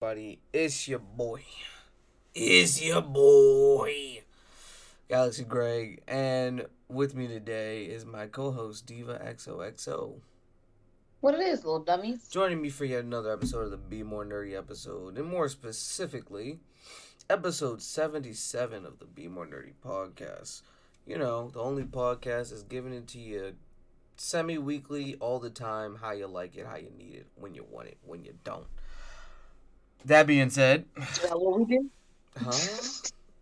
Buddy, it's your boy. It's your boy, Galaxy Greg, and with me today is my co-host Diva XOXO, What it is, little dummies? joining me for yet another episode of the Be More Nerdy episode, and more specifically, episode 77 of the Be More Nerdy podcast. You know, the only podcast is giving it to you semi-weekly, all the time, how you like it, how you need it, when you want it, when you don't. That being said, Is that what we do? huh?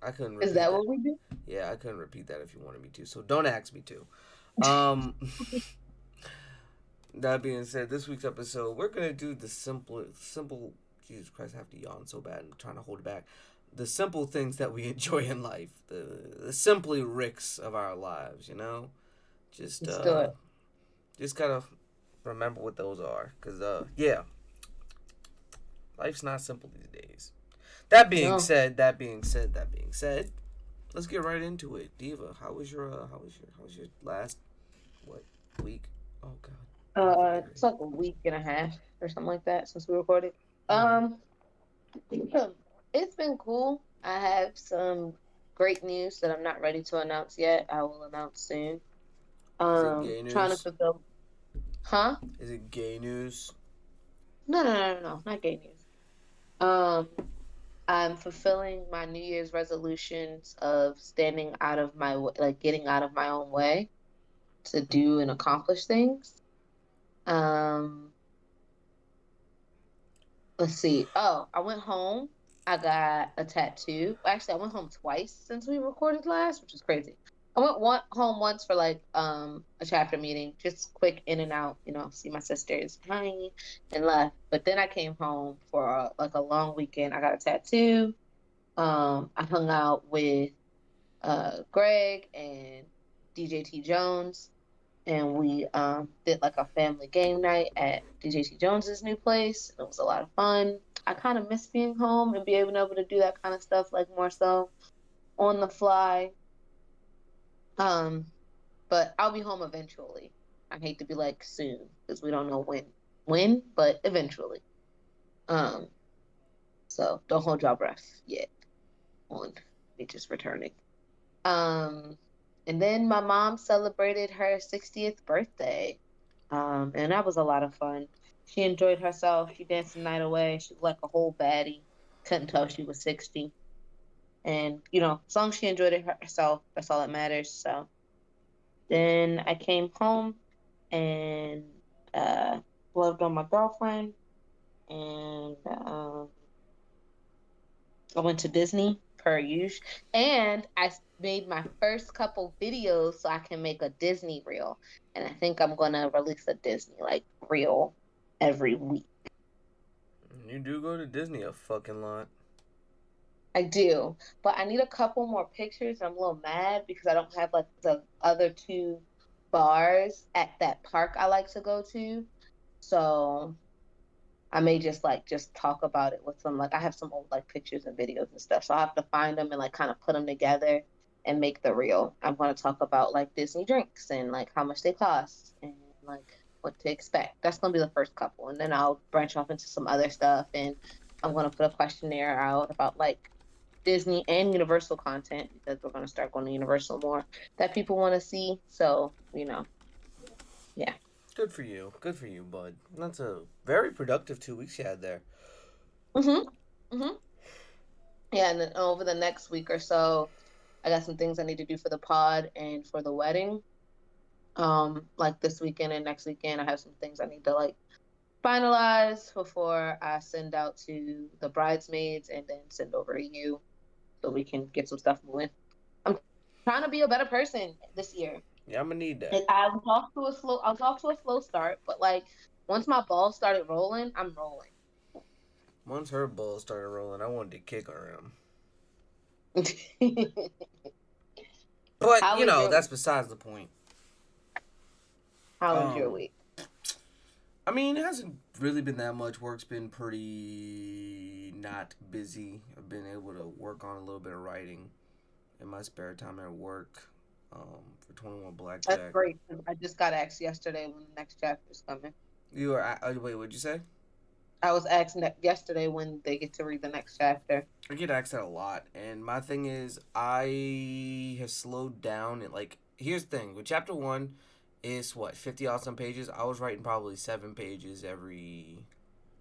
I couldn't Is repeat that that. what we do? Yeah, I couldn't repeat that if you wanted me to. So don't ask me to. Um, that being said, this week's episode, we're gonna do the simple. Jesus Christ, I have to yawn so bad. I'm trying to hold it back. The simple things that we enjoy in life, the simply ricks of our lives. Just Let's do uh, it. just gotta remember what those are, cause yeah, life's not simple these days. That being No. said, that being said, let's get right into it. Diva, how was your last what week? Oh God, I forget It's like a week and a half or something like that since we recorded. it. Um, it's been cool. I have some great news that I'm not ready to announce yet. I will announce soon. Is it gay Trying to news? fulfill. Huh? Is it gay news? No, not gay news. Um, I'm fulfilling my New Year's resolutions of standing out of my way, like getting out of my own way to do and accomplish things. Um, let's see. Oh, I went home. I got a tattoo. Actually, I went home twice since we recorded last, which is crazy. I went home once for like a chapter meeting, just quick in and out, see my sisters, hi, and left. But then I came home for like a long weekend. I got a tattoo. I hung out with Greg and DJ T Jones, and we did like a family game night at DJT Jones's new place. It was a lot of fun. I kind of miss being home and being able to do that kind of stuff, like more so on the fly. Um, but I'll be home eventually. I hate to be like soon because we don't know when, but eventually. Um, so don't hold your breath yet on me just returning. Um, and then my mom celebrated her 60th birthday. And that was a lot of fun. She enjoyed herself. She danced the night away. She was like a whole baddie. Couldn't tell she was 60. And, as long as she enjoyed it herself, that's all that matters. So then I came home and uh, loved on my girlfriend. And I went to Disney per usual. And made my first couple videos so I can make a Disney reel. And I think I'm going to release a Disney like reel every week. You do go to Disney a fucking lot. I do, but I need a couple more pictures. I'm a little mad because I don't have like the other two bars at that park I like to go to. So I may just talk about it with some like I have some old like pictures and videos and stuff. So I have to find them and like kind of put them together and make the reel. I'm going to talk about like Disney drinks and like how much they cost and like what to expect. That's going to be the first couple, and then I'll branch off into some other stuff, and I'm going to put a questionnaire out about like Disney and Universal content because we're going to start going to Universal more that people want to see. So, yeah. Good for you, bud. That's a very productive 2 weeks you had there. Mhm. Mhm. Yeah, and then over the next week or so, I got some things I need to do for the pod and for the wedding. Like this weekend and next weekend, I have some things I need to like finalize before I send out to the bridesmaids and then send over to you so we can get some stuff moving. I'm trying to be a better person this year. Yeah, I'm gonna need that. And I was off to a slow start, but like once my balls started rolling, I'm rolling. Once her balls started rolling, I wanted to kick her him. But How was your that's week? besides the point. How was your Um, week? I mean, it hasn't really been that much. Work's been pretty not busy. I've been able to work on a little bit of writing in my spare time at work. For 21 That's Blackjack. great. I just got asked yesterday when the next chapter is coming. You are. Wait, what'd you say? I was asked yesterday when they get to read the next chapter. I get asked that a lot, and my thing is, I have slowed down. And like, here's the thing: with chapter one, is what 50 odd some pages. I was writing probably 7 pages every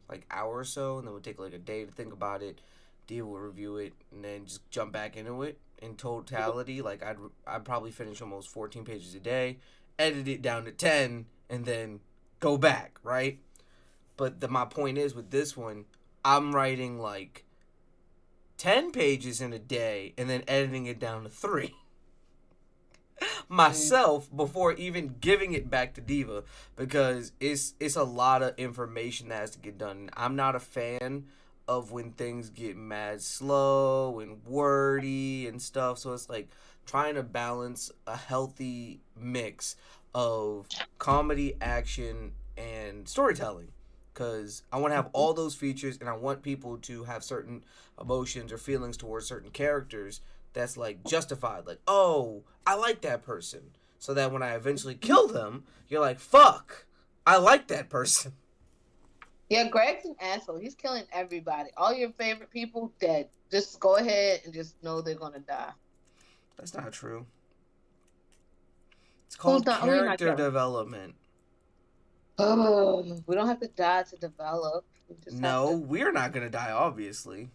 like hour or so, and then it would take like a day to think about it, deal with review it, and then just jump back into it. In totality, like I'd probably finish almost 14 pages a day, edit it down to 10, and then go back, right? But my point is with this one, I'm writing like 10 pages in a day and then editing it down to 3 myself before even giving it back to Diva, because it's a lot of information that has to get done. I'm not a fan of when things get mad slow and wordy and stuff, so it's like trying to balance a healthy mix of comedy, action, and storytelling, because I want to have all those features, and I want people to have certain emotions or feelings towards certain characters that's like justified. Like, oh, I like that person. So that when I eventually kill them, you're like, fuck, I like that person. Yeah, Greg's an asshole. He's killing everybody. All your favorite people dead. Just go ahead and just know they're gonna die. That's not true. It's called character development. Oh, we don't have to die to develop. No, we're not gonna die, obviously.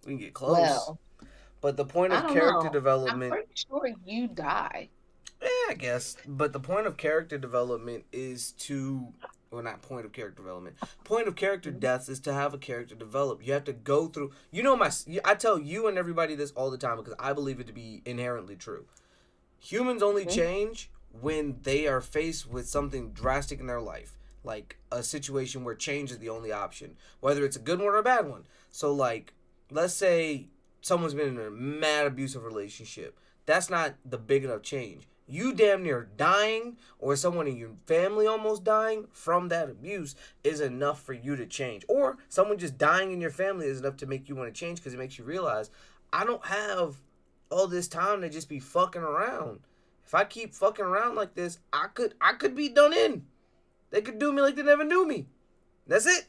We can get close. Well, but the point of character development... I'm pretty sure you die. Yeah, I guess. But the point of character development is to... Well, not point of character development. Point of character deaths is to have a character develop. You have to go through... You know, I tell you and everybody this all the time because I believe it to be inherently true. Humans only change when they are faced with something drastic in their life. Like a situation where change is the only option. Whether it's a good one or a bad one. So, like, let's say someone's been in a mad abusive relationship. That's not the big enough change. You damn near dying or someone in your family almost dying from that abuse is enough for you to change. Or someone just dying in your family is enough to make you want to change, because it makes you realize, I don't have all this time to just be fucking around. If I keep fucking around like this, I could be done in. They could do me like they never knew me. That's it.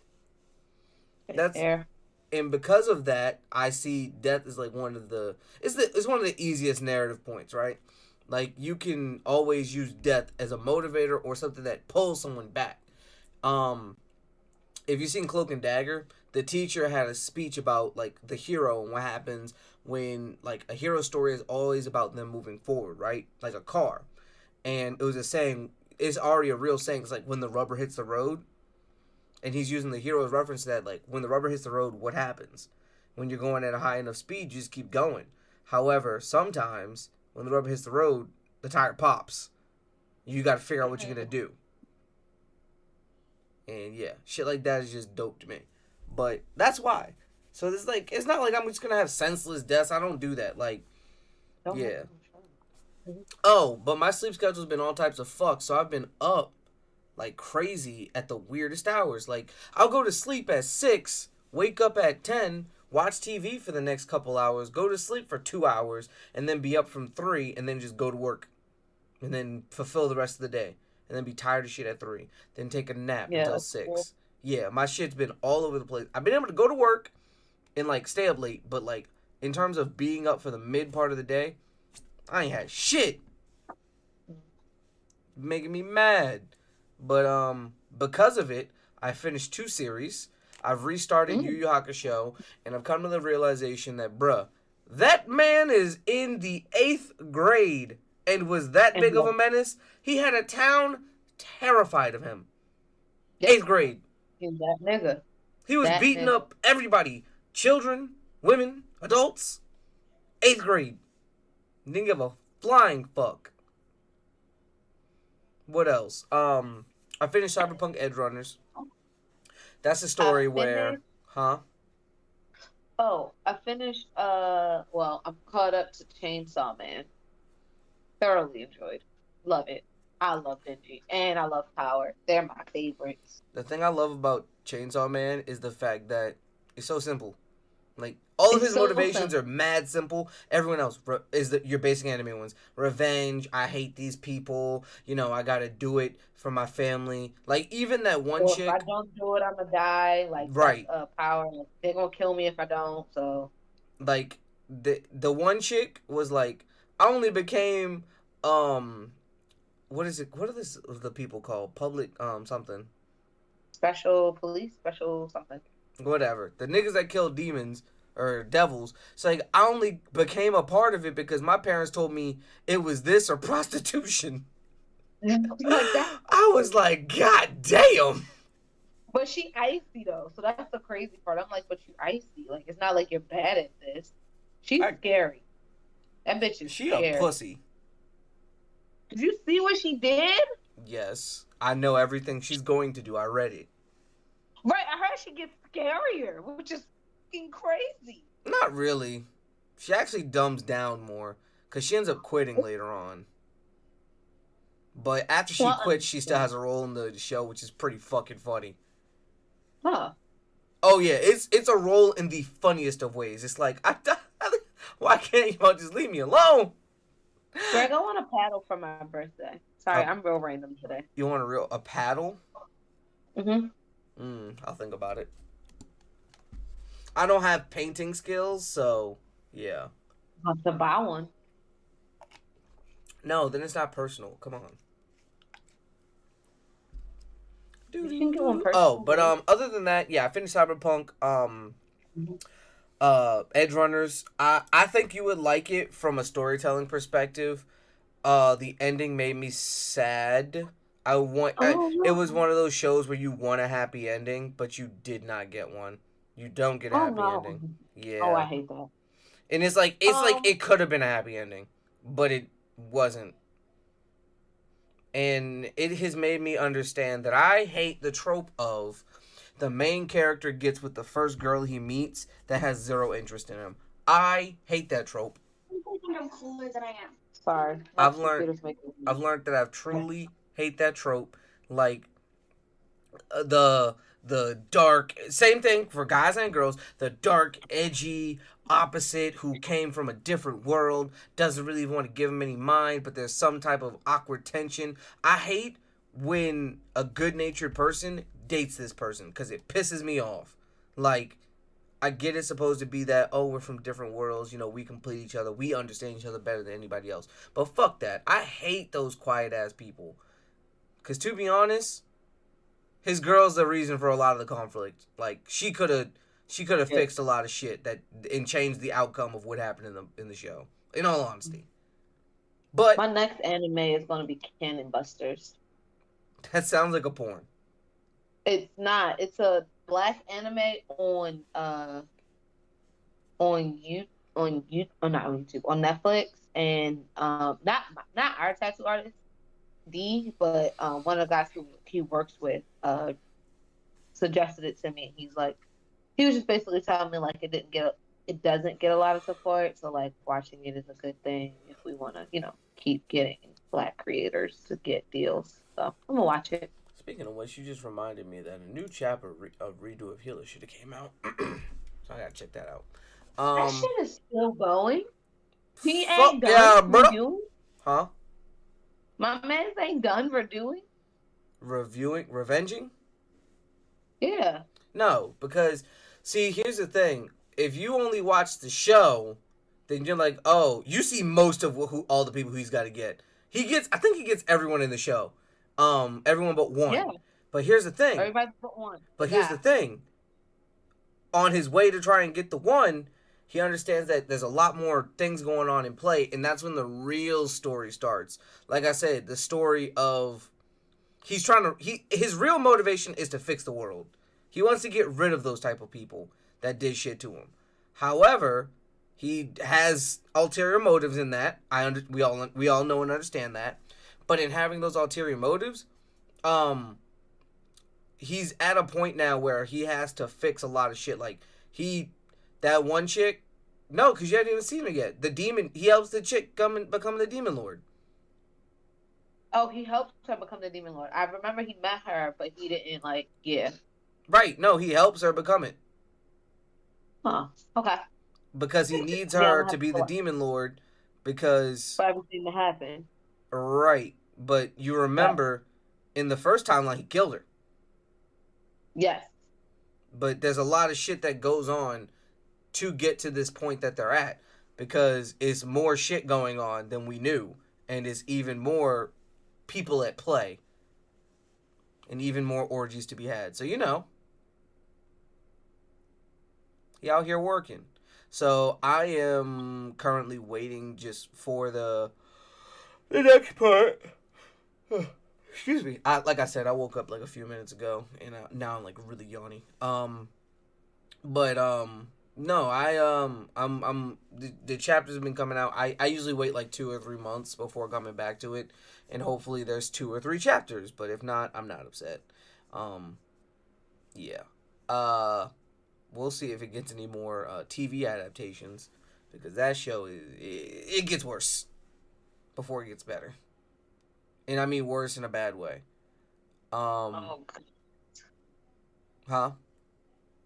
That's fair. And because of that, I see death as like one of the it's one of the easiest narrative points, right? Like, you can always use death as a motivator or something that pulls someone back. If you've seen Cloak and Dagger, the teacher had a speech about like the hero and what happens when like a hero story is always about them moving forward, right? Like a car. And it was a saying, it's already a real saying, it's like when the rubber hits the road. And he's using the hero's reference to that, like, when the rubber hits the road, what happens? When you're going at a high enough speed, you just keep going. However, sometimes, when the rubber hits the road, the tire pops. You got to figure out what you're going to do. And, yeah, shit like that is just dope to me. But that's why. So, it's like, it's not like I'm just going to have senseless deaths. I don't do that. Like, yeah. Oh, but my sleep schedule's been all types of fuck, so I've been up like crazy at the weirdest hours. Like, I'll go to sleep at 6, wake up at 10, watch TV for the next couple hours, go to sleep for 2 hours, and then be up from 3, and then just go to work. And then fulfill the rest of the day. And then be tired of shit at 3. Then take a nap until 6. Cool. Yeah, my shit's been all over the place. I've been able to go to work and, like, stay up late. But, like, in terms of being up for the mid part of the day, I ain't had shit. Making me mad. But because of it, I finished 2 series. I've restarted Yu Yu Hakusho, and I've come to the realization that, bruh, that man is in the 8th grade and was that big of a menace. He had a town terrified of him. 8th grade. He's that nigga. He was beating up everybody. Children, women, adults. 8th grade. Didn't give a flying fuck. What else? I finished Cyberpunk Edgerunners. That's a story where... Huh? Oh, I finished, well, I'm caught up to Chainsaw Man. Thoroughly enjoyed. Love it. I love Denji. And I love Power. They're my favorites. The thing I love about Chainsaw Man is the fact that it's so simple. Like, all of It's his so motivations simple. are mad simple. Everyone else your basic anime ones. Revenge. I hate these people. You know, I gotta do it for my family. Like, even that one Or if I chick. don't do it, I'm gonna die. Like that's Right. a power. Like, they're gonna kill me if I don't. So Like, the one chick was like, I only became, what is it? What are the people called? Public, something. special police, special something. Whatever. The niggas that kill demons or devils. So like I only became a part of it because my parents told me it was this or prostitution. Like that. I was like, God damn. But she icy though, so that's the crazy part. I'm like, but you icy. Like it's not like you're bad at this. She's I, scary. That bitch is she a scary. pussy. Did you see what she did? Yes. I know everything she's going to do. I read it. Right, I heard she gets scarier, which is fucking crazy. Not really. She actually dumbs down more because she ends up quitting later on. But after she Well, quits, she still has a role in the show, which is pretty fucking funny. huh? Oh yeah, it's a role in the funniest of ways. It's like, why can't y'all just leave me alone? Greg, I want a paddle for my birthday. Sorry, Uh, I'm real random today. You want a paddle? Mm-hmm. I'll think about it. I don't have painting skills, so yeah. Have to buy one. No, then it's not personal. Come on. You can get one Oh, personal. but other than that, yeah, I finished Cyberpunk. Mhm. Edge Runners. I think you would like it from a storytelling perspective. The ending made me sad. Oh It was no! one of those shows where you want a happy ending, but you did not get one. You don't get a Oh happy no! ending. Oh, I Yeah. hate that. And it's like Um, it could have been a happy ending, but it wasn't. And it has made me understand that I hate the trope of the main character gets with the first girl he meets that has zero interest in him. I hate that trope. I'm cooler than I am. Sorry, my I've learned computer's making I've me. learned that I truly hate that trope. Like the dark, same thing for guys and girls, the dark, edgy opposite who came from a different world, doesn't really want to give him any mind, but there's some type of awkward tension. I hate when a good-natured person dates this person because it pisses me off. Like, I get it's supposed to be that, oh, we're from different worlds, you know, we complete each other, we understand each other better than anybody else. But fuck that. I hate those quiet ass people. Because to be honest, his girl's the reason for a lot of the conflict. Like, she could have Yeah. fixed a lot of shit that and changed the outcome of what happened in the show. In all honesty. But My next anime is gonna be Cannon Busters. that sounds like a porn. It's not. It's a black anime not on YouTube, on Netflix, and not our tattoo artist D, but one of the guys who he works with suggested it to me. He's like, he was just basically telling me like it doesn't get a lot of support, so like watching it is a good thing if we want to keep getting black creators to get deals. So I'm gonna watch it. Speaking of which, you just reminded me that a new chapter of Redo of Healer should have came out. So I gotta check that out. That shit is still going. He Fuck ain't done yeah, bro. reviewing. Huh? My man ain't done reviewing. Revenging? Yeah. No, because see, here's the thing. If you only watch the show, then you're like, oh, you see most of all the people who he's got to get. I think he gets everyone in the show, everyone but one. Yeah. But here's the thing. Everybody but one. But here's the thing. On his way to try and get the one, he understands that there's a lot more things going on in play, and that's when the real story starts. Like I said, the story of his real motivation is to fix the world. He wants to get rid of those type of people that did shit to him. However, he has ulterior motives in that. We all know and understand that. But in having those ulterior motives, he's at a point now where he has to fix a lot of shit. Like that one chick, no, because you haven't even seen her yet. The demon, he helps the chick come and become the demon lord. Oh, he helped her become the demon lord. I remember he met her, but he didn't yeah. Right? No, he helps her become it. Huh. Okay. because he needs Yeah, I'm her gonna to have to be the go demon lord because for everything to happen. right. But you Yeah. remember in the first timeline he killed her. Yes. But there's a lot of shit that goes on to get to this point that they're at because it's more shit going on than we knew and it's even more people at play and even more orgies to be had. So he out here working. So I am currently waiting just for the next part. Excuse me. Like I said, I woke up like a few minutes ago, and now I'm like really yawny. But no, I'm the chapters have been coming out. I usually wait like 2 or 3 months before coming back to it, and hopefully there's 2 or 3 chapters. But if not, I'm not upset. Um, yeah. Uh, we'll see if it gets any more TV adaptations because that show it gets worse before it gets better, and I mean worse in a bad way. Um, Oh, huh?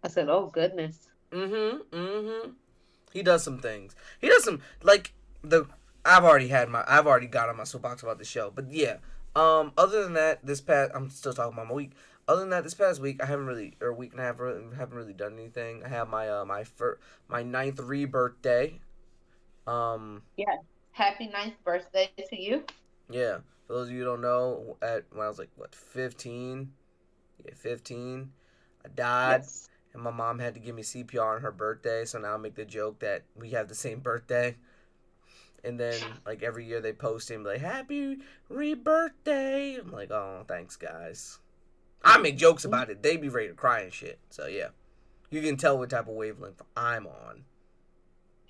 I said, oh goodness. Mm-hmm. He does some things. He does some like the. I've already got on my soapbox about the show, but yeah. Other than that, I'm still talking about my week. Other than that, this past week I haven't really, or week and a half, haven't really done anything. I have my ninth rebirthday. Yeah. Happy ninth birthday to you. Yeah. For those of you who don't know, when I was like 15, yeah, 15, I died. Yes. And my mom had to give me CPR on her birthday, so now I make the joke that we have the same birthday. And then, like, every year they post him, like, Happy Rebirthday. I'm like, oh, thanks, guys. I make jokes about it. They be ready to cry and shit. So, yeah. You can tell what type of wavelength I'm on.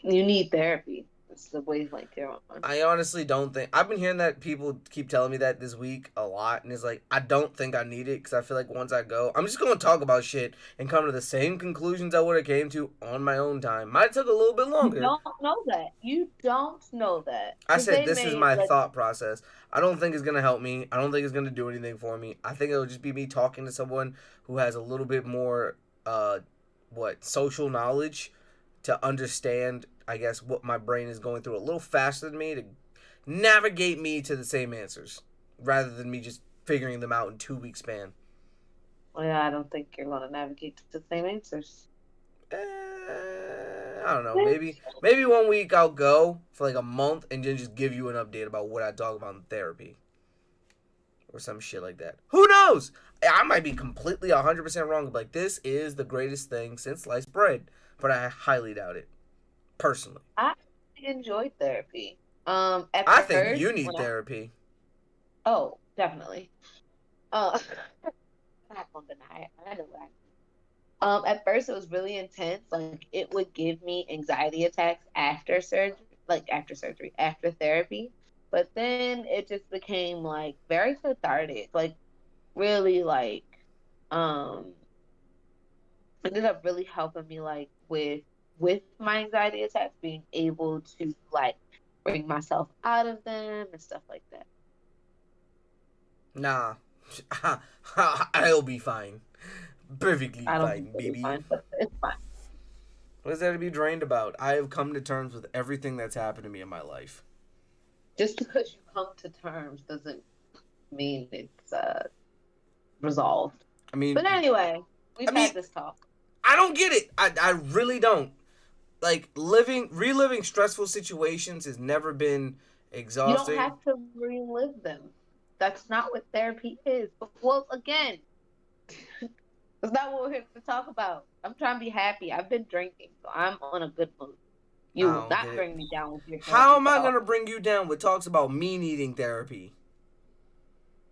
You need therapy. It's the wavelength you're on. I honestly don't think... I've been hearing that people keep telling me that this week a lot. And it's like, I don't think I need it. Because I feel like once I go... I'm just going to talk about shit and come to the same conclusions I would have came to on my own time. Might have took a little bit You longer. don't know that. You don't know that. I Because said they this is made, my like, thought process. I don't think it's gonna help me. I don't think it's gonna do anything for me. I think it'll just be me talking to someone who has a little bit more, social knowledge to understand. I guess what my brain is going through a little faster than me to navigate me to the same answers, rather than me just figuring them out in 2 week span. well, yeah, I don't think you're going to navigate to the same answers. I don't know. Maybe 1 week I'll go for like a month and then just give you an update about what I talk about in therapy. Or some shit like that. Who knows? I might be completely 100% wrong. Like, this is the greatest thing since sliced bread. But I highly doubt it. Personally. I enjoyed therapy. At I think first, you need therapy. oh, definitely. I'm not gonna deny it. I know that. At first it was really intense. Like it would give me anxiety attacks after surgery, after therapy. But then it just became like very cathartic. Like really like um ended up really helping me like with my anxiety attacks, being able to like bring myself out of them and stuff like that. Nah. I'll be fine. Perfectly I don't think fine, it'll be baby. fine, but it's fine. What is there to be drained about? I have come to terms with everything that's happened to me in my life. Just because you come to terms doesn't mean it's resolved. I mean, But anyway, we've had this talk. I don't get it. I really don't. Like, reliving stressful situations has never been exhausting. You don't have to relive them. That's not what therapy is. But, well, again, that's not what we're here to talk about. I'm trying to be happy. I've been drinking, so I'm on a good mood. You will not bring me down with your therapy. How am I going to bring you down with talks about me needing therapy?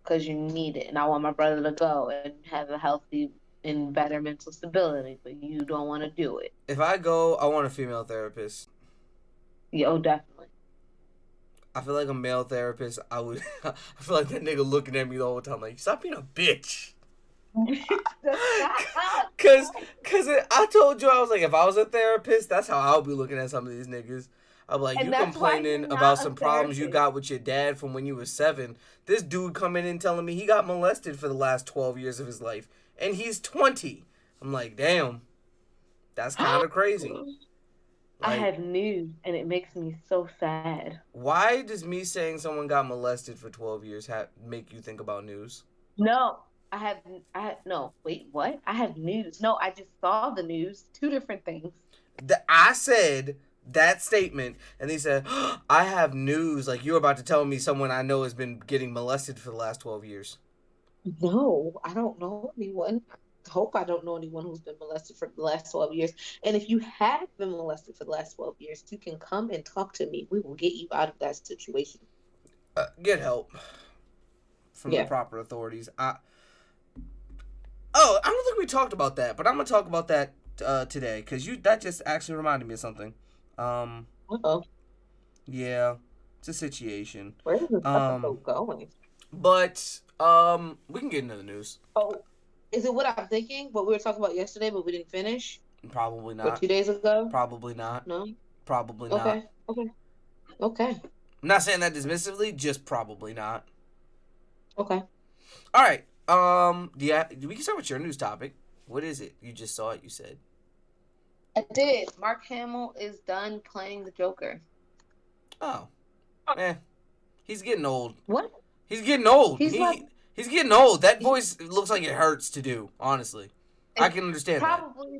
Because you need it. And I want my brother to go and have a healthy and better mental stability, but you don't want to do it. If I go, I want a female therapist. Yeah, oh, definitely. I feel like a male therapist, I feel like that nigga looking at me the whole time like, stop being a bitch. Cause I told you, I was like, if I was a therapist, that's how I would be looking at some of these niggas. I'm like, you complaining about some problems you got with your dad from when you were 7. This dude coming in telling me he got molested for the last 12 years of his life. And he's 20. I'm like, damn. That's kind of crazy. I Like, have news, and it makes me so sad. why does me saying someone got molested for 12 years make you think about news? No, no, wait, what? I have news. No, I just saw the news. Two different things. I said that statement, and they said, I have news. Like, you're about to tell me someone I know has been getting molested for the last 12 years. No, I don't know anyone. Hope I don't know anyone who's been molested for the last 12 years. And if you have been molested for the last 12 years, you can come and talk to me. We will get you out of that situation. Get help from the Yeah. proper authorities. I don't think we talked about that, but I'm gonna talk about that today because that just actually reminded me of something. Uh-oh. Yeah, it's a situation. Where is this episode going? But we can get into the news. Oh, is it what I'm thinking? What we were talking about yesterday, but we didn't finish? Probably Or not. 2 days ago? Probably not. No? Probably Okay. not. Okay. I'm not saying that dismissively, just probably not. Okay. All right. We can start with your news topic. What is it? You just saw it, you said. I did. Mark Hamill is done playing the Joker. Oh. He's getting old. What? He's getting old. He's He's getting old. That voice looks like it hurts to do, honestly. I can understand probably,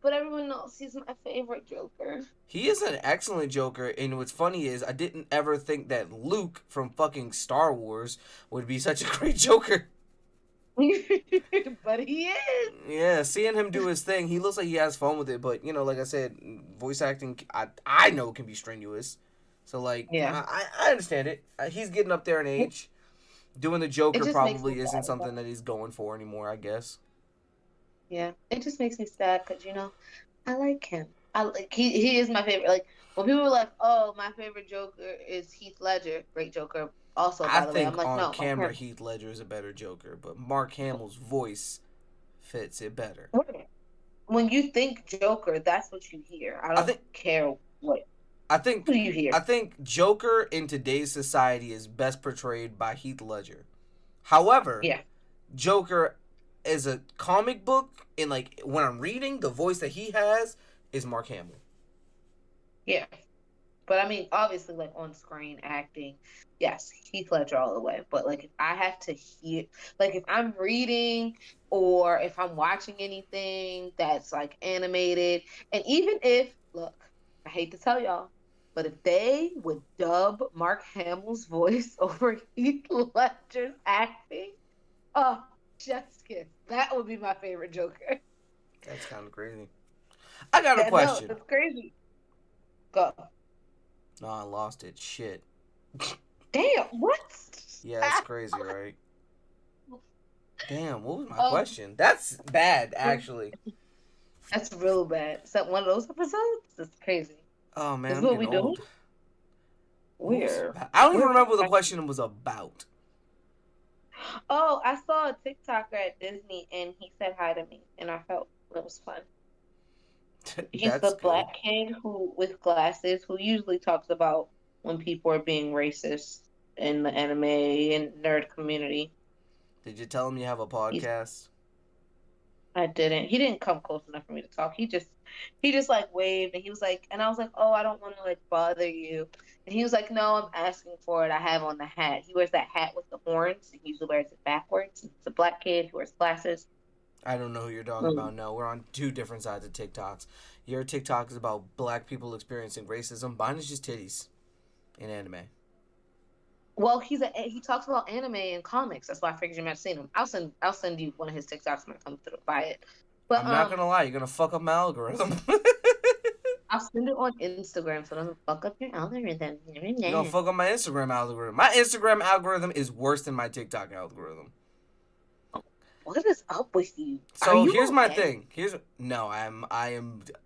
but everyone knows he's my favorite Joker. He is an excellent Joker, and what's funny is I didn't ever think that Luke from fucking Star Wars would be such a great Joker. But he is. Yeah, seeing him do his thing, he looks like he has fun with it, but, like I said, voice acting, I know can be strenuous. So, like, yeah. I understand it. He's getting up there in age. Doing the Joker probably isn't sad. something that he's going for anymore, I guess. Yeah, it just makes me sad because, I like him. He is my favorite. Like, when people were like, oh, my favorite Joker is Heath Ledger, great Joker. Also, by the way, I'm like, no. on camera, Heath Ledger is a better Joker, but Mark Hamill's voice fits it better. When you think Joker, that's what you hear. I don't care what. Who you hear. I think Joker in today's society is best portrayed by Heath Ledger. However, Joker as a comic book, and like when I'm reading, the voice that he has is Mark Hamill. Yeah. But I mean, obviously, like on screen acting, yes, Heath Ledger all the way. But like, if I have to hear, like, if I'm reading or if I'm watching anything that's like animated, and even if, look, I hate to tell y'all, but if they would dub Mark Hamill's voice over Heath Ledger's acting, oh, chef's kiss. That would be my favorite Joker. That's kind of crazy. I got a question. No, it's crazy. Go. No, I lost it. Shit. Damn, what? Yeah, that's crazy, right? Damn, what was my question? That's bad, actually. That's real bad. Is that one of those episodes? That's crazy. Oh, man, Is what we do? Weird. I don't even remember what the question was about. Oh, I saw a TikToker at Disney, and he said hi to me, and I felt it was fun. He's the black kid with glasses who usually talks about when people are being racist in the anime and nerd community. Did you tell him you have a podcast? I didn't. He didn't come close enough for me to talk. He just like waved, and he was like, and I was like, oh, I don't want to like bother you. And he was like, no, I'm asking for it. I have on the hat. He wears that hat with the horns. He usually wears it backwards. It's a black kid who wears glasses. I don't know who you're talking about. No, we're on two different sides of TikToks. Your TikTok is about black people experiencing racism. Mine is just titties in anime. Well, he talks about anime and comics. That's why I figured you might have seen him. I'll send you one of his TikToks when I come through by it. But I'm not gonna lie, you're gonna fuck up my algorithm. I'll send it on Instagram so it doesn't fuck up your algorithm. You're gonna fuck up my Instagram algorithm. My Instagram algorithm is worse than my TikTok algorithm. What is up with you? So here's my thing. I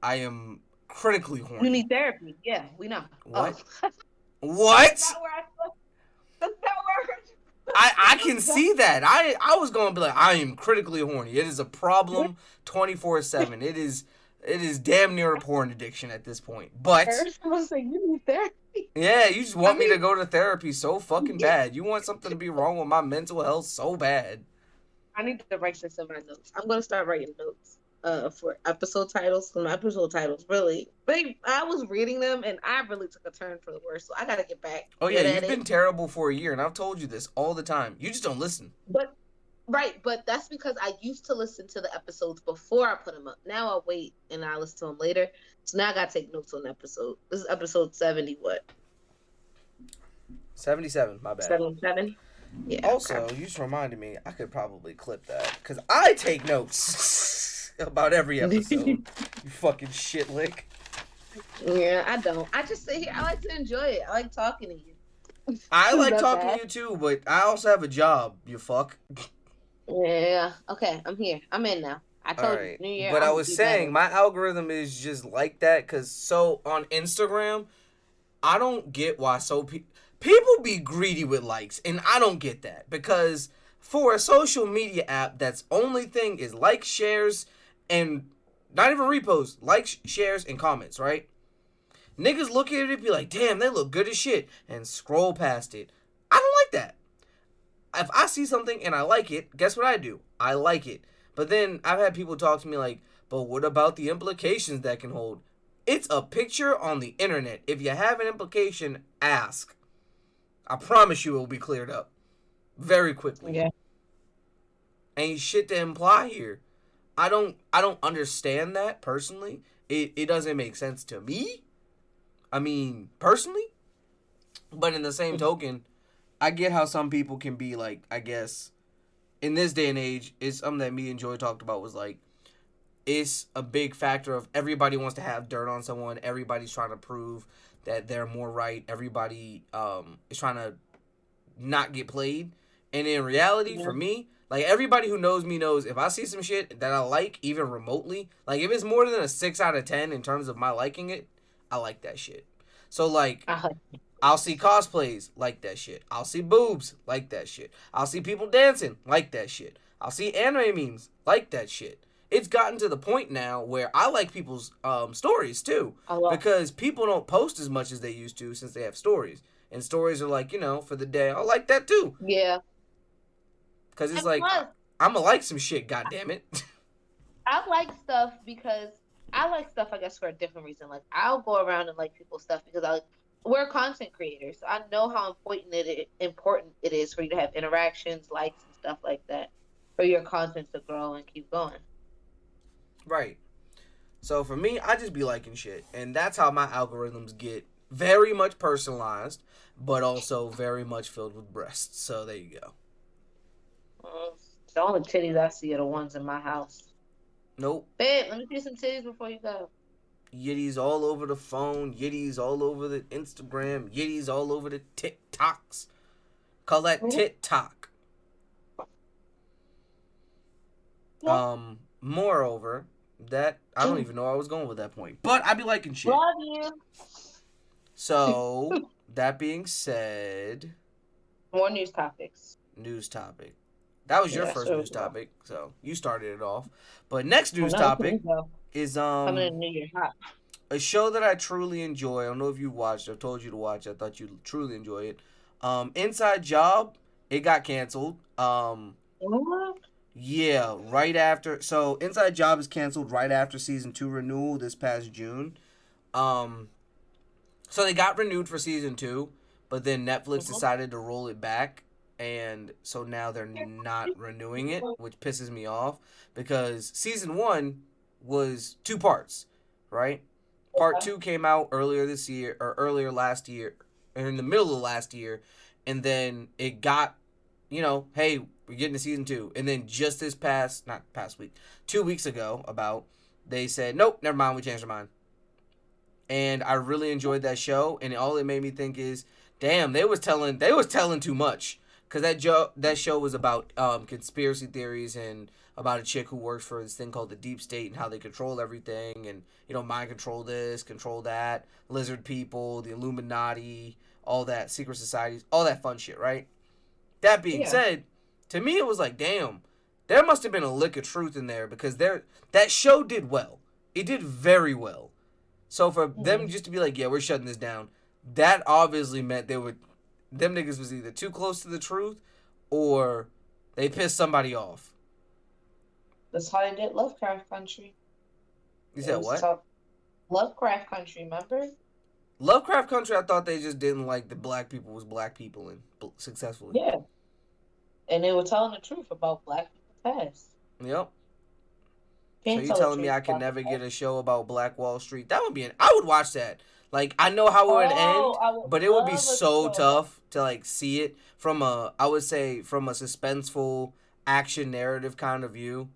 am critically horny. You need therapy. Yeah, we know. What? Oh. What? That's not where I can see that. I was gonna be like, I am critically horny. It is a problem 24/7. It is damn near a porn addiction at this point. But someone say you need therapy. Yeah, you just want me to go to therapy so fucking bad. You want something to be wrong with my mental health so bad. I need to write this in my notes. I'm gonna start writing notes. for episode titles. So my episode titles really, I was reading them and I really took a turn for the worse. So I gotta get back Oh yeah, good at you've it. been terrible for a year, and I've told you this all the time. You just don't listen. But right, but that's because I used to listen to the episodes before I put them up. Now I wait and I listen to them later. So now I gotta take notes on the episode. This is episode 70. What? 77. My bad. 77. Yeah. Also, okay. you just reminded me. I could probably clip that because I take notes about every episode. You fucking shit lick. Yeah, I don't. I just sit here. I like to enjoy it. I like talking to you. I like Not talking bad. to you too, but I also have a job. You fuck. Yeah. Okay, I'm here. I'm in now. I All told you, right, New Year. but I'm I gonna was be saying better. my algorithm is just like that because so on Instagram, I don't get why people be greedy with likes, and I don't get that because for a social media app, that's only thing is like, shares, and not even reposts, likes, shares, and comments, right? Niggas look at it and be like, damn, they look good as shit, and scroll past it. I don't like that. If I see something and I like it, guess what I do? I like it. But then I've had people talk to me like, but what about the implications that can hold? It's a picture on the internet. If you have an implication, ask. I promise you it will be cleared up very quickly. Yeah. Ain't shit to imply here. I don't understand that personally. It doesn't make sense to me. I mean, personally. But in the same token, I get how some people can be like, I guess, in this day and age, it's something that me and Joy talked about was like, it's a big factor of everybody wants to have dirt on someone. Everybody's trying to prove that they're more right. Everybody is trying to not get played. And in reality, Yeah. for me, like everybody who knows me knows if I see some shit that I like, even remotely, like if it's more than a 6 out of 10 in terms of my liking it, I like that shit. So like, I I'll see cosplays, like that shit. I'll see boobs, like that shit. I'll see people dancing, like that shit. I'll see anime memes, like that shit. It's gotten to the point now where I like people's stories too, love. because people don't post as much as they used to since they have stories, and stories are like, for the day. I like that too, Yeah. because it's And like plus, I'ma like some shit. God damn it. I like stuff because I like stuff, I guess, for a different reason. Like, I'll go around and like people's stuff because we're content creators. So I know how important it is for you to have interactions, likes, and stuff like that for your content to grow and keep going. Right. So for me, I just be liking shit, and that's how my algorithms get very much personalized, but also very much filled with breasts. So there you go. Mm, the only titties I see are the ones in my house. Nope. Babe, let me see some titties before you go. Yitties all over the phone. Yitties all over the Instagram. Yitties all over the TikToks. Call that TikTok. Yeah. Moreover, that I don't even know where I was going with that point, but I be liking shit. Love you. So that being said, More news topics. news topic. That was your Yeah, first sure. news topic, so you started it off. But next news I know, topic is coming in New Year hot. a show that I truly enjoy. I don't know if you watched. I've told you to watch. I thought you'd truly enjoy it. Inside Job. It got canceled. What? Yeah, right after. So Inside Job is canceled right after season 2 renewal this past June. So they got renewed for season 2, but then Netflix decided to roll it back, and so now they're not renewing it, which pisses me off because season 1 was 2 parts, right? Part 2 came out earlier this year or earlier last year, or in the middle of last year, and then it got, hey, we're getting to season 2, and then just not past week, 2 weeks ago, they said nope, never mind, we changed our mind. And I really enjoyed that show, and all it made me think is, damn, they was telling too much, because that show was about conspiracy theories and about a chick who works for this thing called the Deep State and how they control everything, and mind control this, control that, lizard people, the Illuminati, all that, secret societies, all that fun shit, right? That being said, to me it was like, damn, there must have been a lick of truth in there, because that show did well. It did very well. So for them just to be like, yeah, we're shutting this down, that obviously meant them niggas was either too close to the truth or they pissed somebody off. That's how they did Lovecraft Country. You It said was what? tough. Lovecraft Country, remember? Lovecraft Country, I thought they just didn't like the black people was black people and successfully. Yeah. And they were telling the truth about black people's past. Yep. So Can't you tell the telling me truth I could about never the get past. a show about Black Wall Street? That would be I would watch that. Like I know how it would Oh, end, I would but it would be love a so show about. tough to like see it from I would say from a suspenseful action narrative kind of view,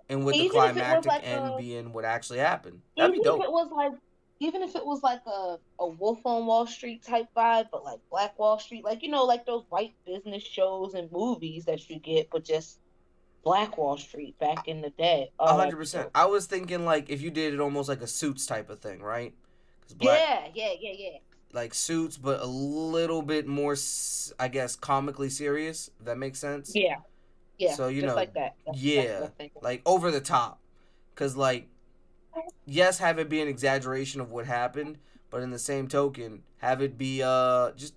and with the Even if it was climactic like end a, being what actually happened. That'd even be if dope. it was like, even if it was like a Wolf on Wall Street type vibe, but like Black Wall Street, like like those white business shows and movies that you get, but just Black Wall Street back in the day. A Oh, hundred that'd be percent. dope. I was thinking like if you did it almost like a Suits type of thing, right? Because black Yeah, yeah, yeah, yeah. like Suits, but a little bit more, I guess, comically serious. If that makes sense. Yeah, yeah, So just like that. That's exactly what yeah, I'm thinking. like over the top, because like yes, have it be an exaggeration of what happened, but in the same token, have it be just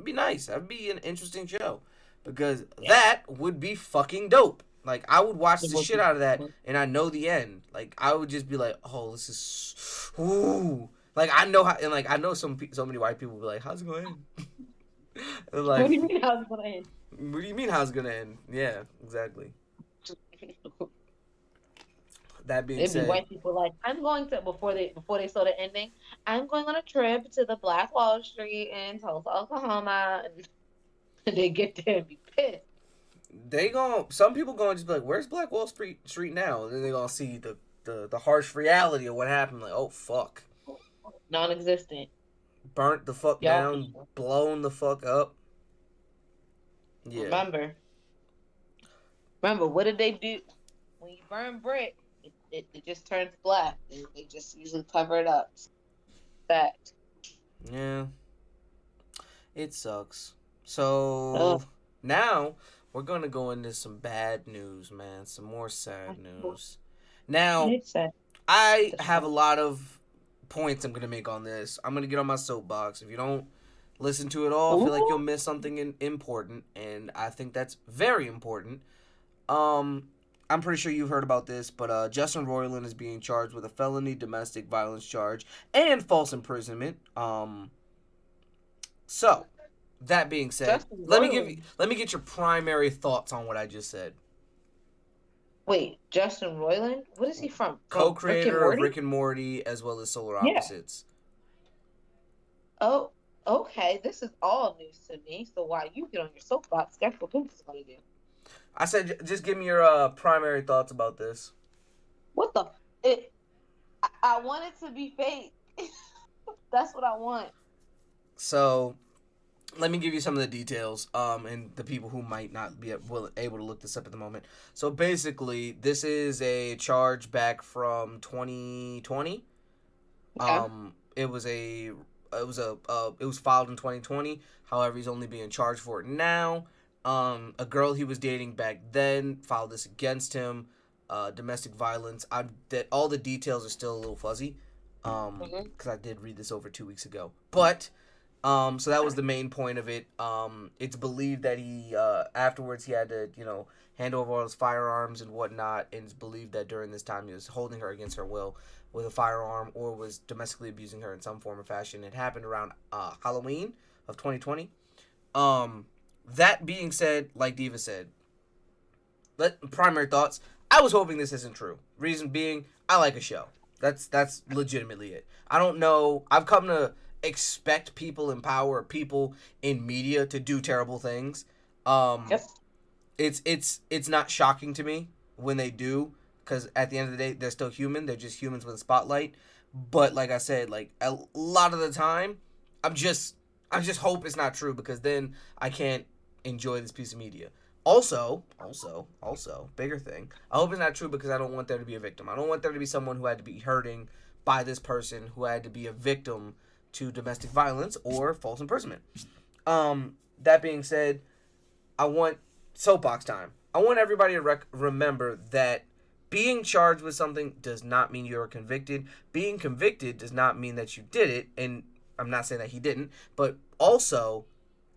be nice. That'd be an interesting show, because Yeah, that would be fucking dope. Like I would watch it the would shit be. out of that, and I know the end. Like I would just be like, oh, this is, ooh. Like I know how, and like I know so many white people will be like, how's it going to end? And What like, do you mean? How's it gonna end? what do you mean how's it gonna end? Yeah, exactly. That being It'd be said, white people like, I'm going to before they saw the ending. I'm going on a trip to the Black Wall Street in Tulsa, Oklahoma, and they get there and be pissed. some people gonna just be like, where's Black Wall Street now? And then they gonna see the harsh reality of what happened. Like, oh fuck, Non-existent. burnt the fuck Y'all down, blown the fuck up. Yeah, remember what did they do when you burn brick? It just turns black. They just usually cover it up. Fact. yeah, it sucks. Ugh. So now we're gonna go into some bad news, man. Some more sad news. Now It's sad. I have a lot of points I'm gonna make on this. I'm gonna get on my soapbox. If you don't listen to it all, I feel like you'll Ooh. miss something important, and I think that's very important. I'm pretty sure you've heard about this, but Justin Roiland is being charged with a felony domestic violence charge and false imprisonment. So that being said, Justin Roiland. let me get your primary thoughts on what I just said. Wait, Justin Roiland? What is he from? From Rick and Co-creator of Morty? Rick and Morty as well as Solar Yeah. Opposites. Oh, okay. This is all news to me. So while you get on your soapbox, guess what Pimp is gonna do? I said, just give me your primary thoughts about this. What the? It. I want it to be fake. That's what I want. So, let me give you some of the details, and the people who might not be able to look this up at the moment. So basically, this is a charge back from 2020. Okay. It was filed in 2020. However, he's only being charged for it now. A girl he was dating back then filed this against him. Domestic violence. That all the details are still a little fuzzy. Because I did read this over 2 weeks ago. But so that was the main point of it. It's believed that he afterwards he had to hand over all his firearms and whatnot, and it's believed that during this time he was holding her against her will with a firearm or was domestically abusing her in some form or fashion. It happened around Halloween of 2020. That being said, like Diva said, primary thoughts. I was hoping this isn't true. Reason being, I like a show. That's legitimately it. I don't know. I've come to expect people in power, people in media to do terrible things. Yep. It's not shocking to me when they do, because at the end of the day, they're still human. They're just humans with a spotlight. But like I said, like a lot of the time, I just hope it's not true, because then I can't enjoy this piece of media. Also, bigger thing. I hope it's not true, because I don't want there to be a victim. I don't want there to be someone who had to be hurting by this person, who had to be a victim to domestic violence or false imprisonment. That being said, I want soapbox time. I want everybody to remember that being charged with something does not mean you're convicted. Being convicted does not mean that you did it, and I'm not saying that he didn't, but also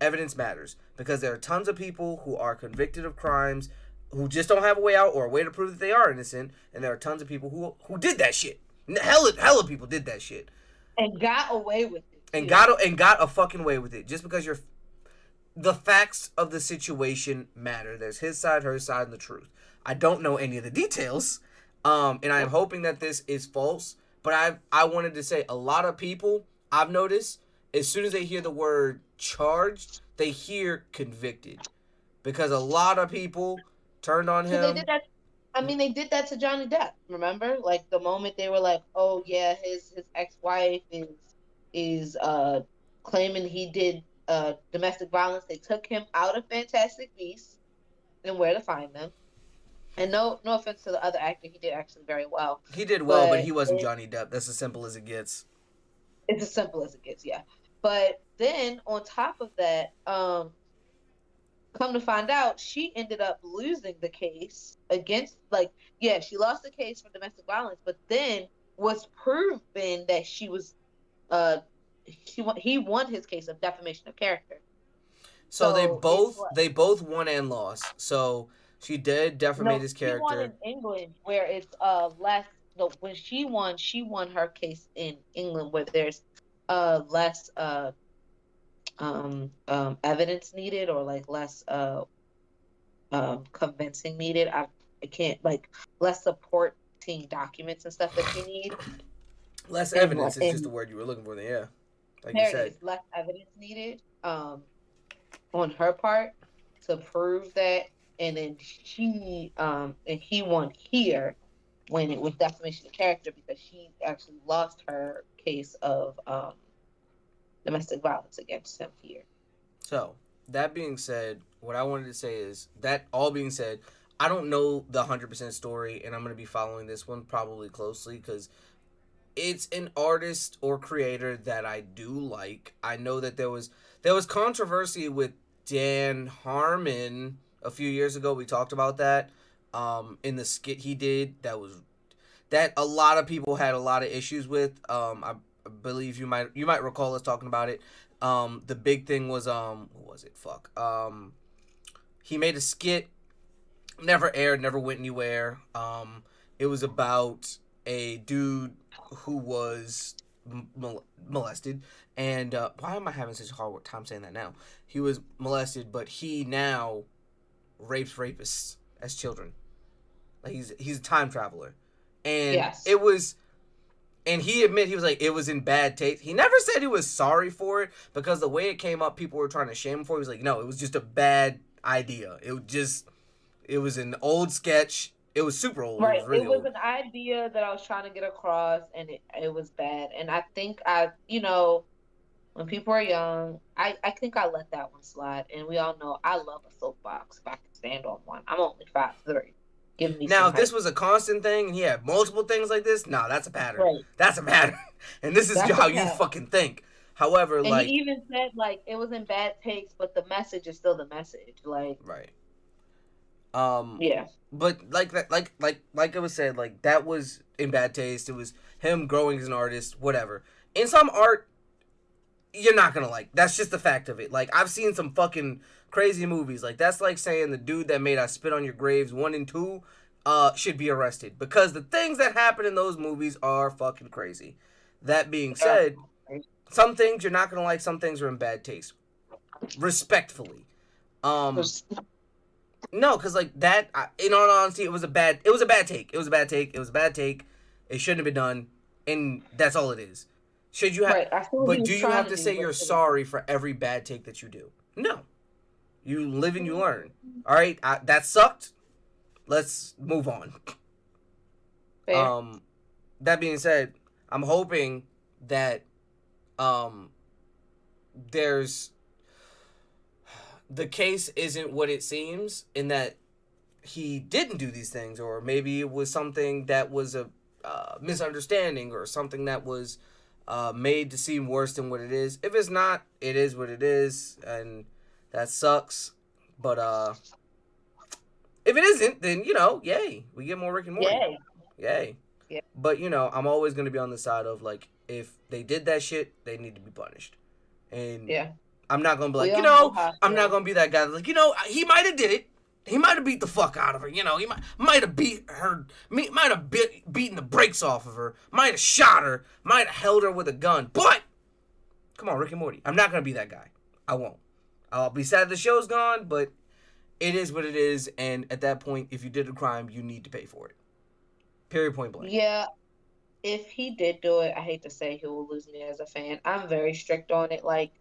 evidence matters, because there are tons of people who are convicted of crimes who just don't have a way out or a way to prove that they are innocent, and there are tons of people who did that shit. Hella people did that shit and got away with it. and got a fucking way with it just because the facts of the situation matter. There's his side, her side, and the truth. I don't know any of the details, and I am hoping that this is false. But I wanted to say a lot of people I've noticed as soon as they hear the word charged, they hear convicted, because a lot of people turned on him. They did that. I mean, they did that to Johnny Depp. Remember, like the moment they were like, "Oh yeah, his ex-wife is claiming he did domestic violence." They took him out of Fantastic Beasts and Where to Find Them. And no offense to the other actor, he did actually very well. He did well, but he wasn't Johnny Depp. That's as simple as it gets. It's as simple as it gets, yeah. But then on top of that, come to find out, she ended up losing the case against, she lost the case for domestic violence, but then was proven that he won his case of defamation of character. So they both won and lost. So she did defamate his character. She won in England, where it's less. When she won her case in England, where there's less evidence needed, or like less convincing needed. I can't, less supporting documents and stuff that you need. Less evidence is just the word you were looking for there, yeah. Like you said. Less evidence needed on her part to prove that, and then he won here when it was defamation of character, because she actually lost her case of domestic violence against him here. So, that being said, what I wanted to say is, that all being said, I don't know the 100% story, and I'm going to be following this one probably closely, because it's an artist or creator that I do like. I know that there was controversy with Dan Harmon a few years ago. We talked about that in the skit he did. That a lot of people had a lot of issues with. I believe you might recall us talking about it. The big thing was what was it? He made a skit, never aired, never went anywhere. It was about a dude who was molested, and why am I having such a hard time saying that now? He was molested, but he now rapes rapists as children. Like he's a time traveler, and yes. It was. And he admitted, he was like, it was in bad taste. He never said he was sorry for it, because the way it came up, people were trying to shame him for it. He was like, no, it was just a bad idea. It was an old sketch. It was super old. Right. It was, really old. An idea that I was trying to get across, and it was bad. And I think when people are young, I think I let that one slide. And we all know I love a soapbox if I can stand on one. I'm only 5'3". Now, if this was a constant thing and he had multiple things like this, that's a pattern. Right. That's a pattern. And this is how you fucking think. However, and he even said, it was in bad taste, but the message is still the message. Right. Yeah. But like it was said, that was in bad taste. It was him growing as an artist, whatever. In some art, you're not gonna like. That's just the fact of it. I've seen some fucking crazy movies. That's like saying the dude that made I Spit on Your Graves 1 and 2 should be arrested, because the things that happen in those movies are fucking crazy. That being said, some things you're not gonna like. Some things are in bad taste. Respectfully. No, because that, in all honesty, it was a bad take. It was a bad take. It shouldn't have been done, and that's all it is. Should you have? Right. But do you have to say you're sorry for every bad take that you do? No. You live and you learn. All right, that sucked. Let's move on. Fair. That being said, I'm hoping that there's the case isn't what it seems, in that he didn't do these things, or maybe it was something that was a misunderstanding, or something that was made to seem worse than what it is. If it's not, it is what it is, and that sucks. But if it isn't, then yay, we get more Rick and Morty. Yay. Yeah. But I'm always gonna be on the side of if they did that shit, they need to be punished. And yeah. I'm not gonna be I'm not gonna be that guy that's he might have did it. he might have beat the fuck out of her. You know, he might have beat her, might have beaten the brakes off of her, might have shot her, might have held her with a gun. But come on, Rick and Morty, I'm not gonna be that guy. I won't. I'll be sad the show's gone, but it is what it is. And at that point, if you did a crime, you need to pay for it. Period. Point blank. Yeah, if he did do it, I hate to say he will lose me as a fan. I'm very strict on it. Like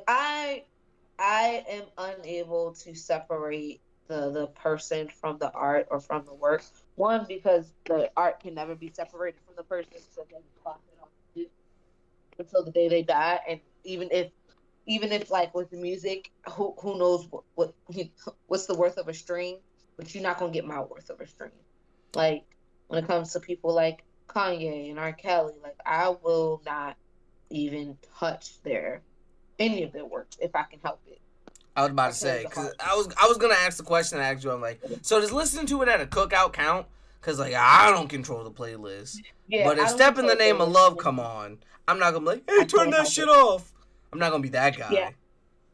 I am unable to separate the person from the art or from the work. One, because the art can never be separated from the person, so they clock it off until the day they die. And even if like with the music, who knows what's the worth of a stream? But you're not gonna get my worth of a stream. Like when it comes to people like Kanye and R. Kelly, like I will not even touch any of their works if I can help it. I was about to say, because I was gonna ask the question I asked you. I'm like, so does listening to it at a cookout count? Because like I don't control the playlist. Yeah, but if Step in the Name of Love come on, I'm not gonna be like, hey, turn that shit off. I'm not gonna be that guy. Yeah.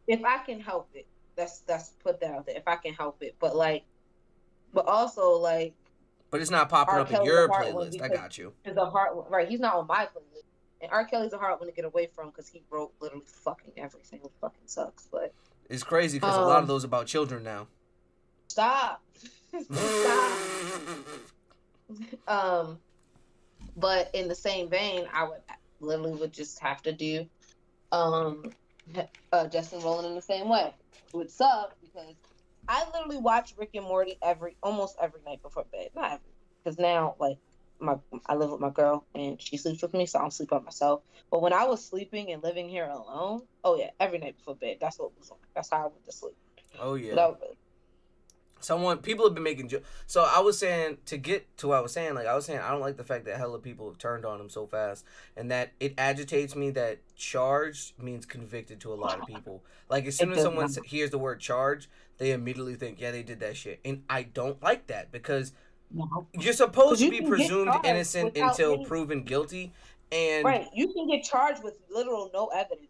If I can help it, that's put that out there. If I can help it, but also like. But it's not popping up in your playlist. I got you. It's a hard one, right? He's not on my playlist, and R. Kelly's a hard one to get away from because he wrote literally fucking everything. It fucking sucks, but it's crazy because a lot of those are about children now. Stop. But in the same vein, I would just have to do Justin Roiland in the same way. It would suck because I literally watch Rick and Morty almost every night before bed. Not every, because now like I live with my girl and she sleeps with me, so I don't sleep by myself. But when I was sleeping and living here alone, oh yeah, every night before bed, that's what was on. That's how I went to sleep. Oh yeah. People have been making jokes. So I was saying, to get to what I was saying, I don't like the fact that hella people have turned on him so fast, and that it agitates me that charged means convicted to a lot of people. Like as soon as someone hears the word charge, they immediately think, yeah, they did that shit. And I don't like that because you're supposed to be presumed innocent until proven guilty. And right, you can get charged with literal no evidence.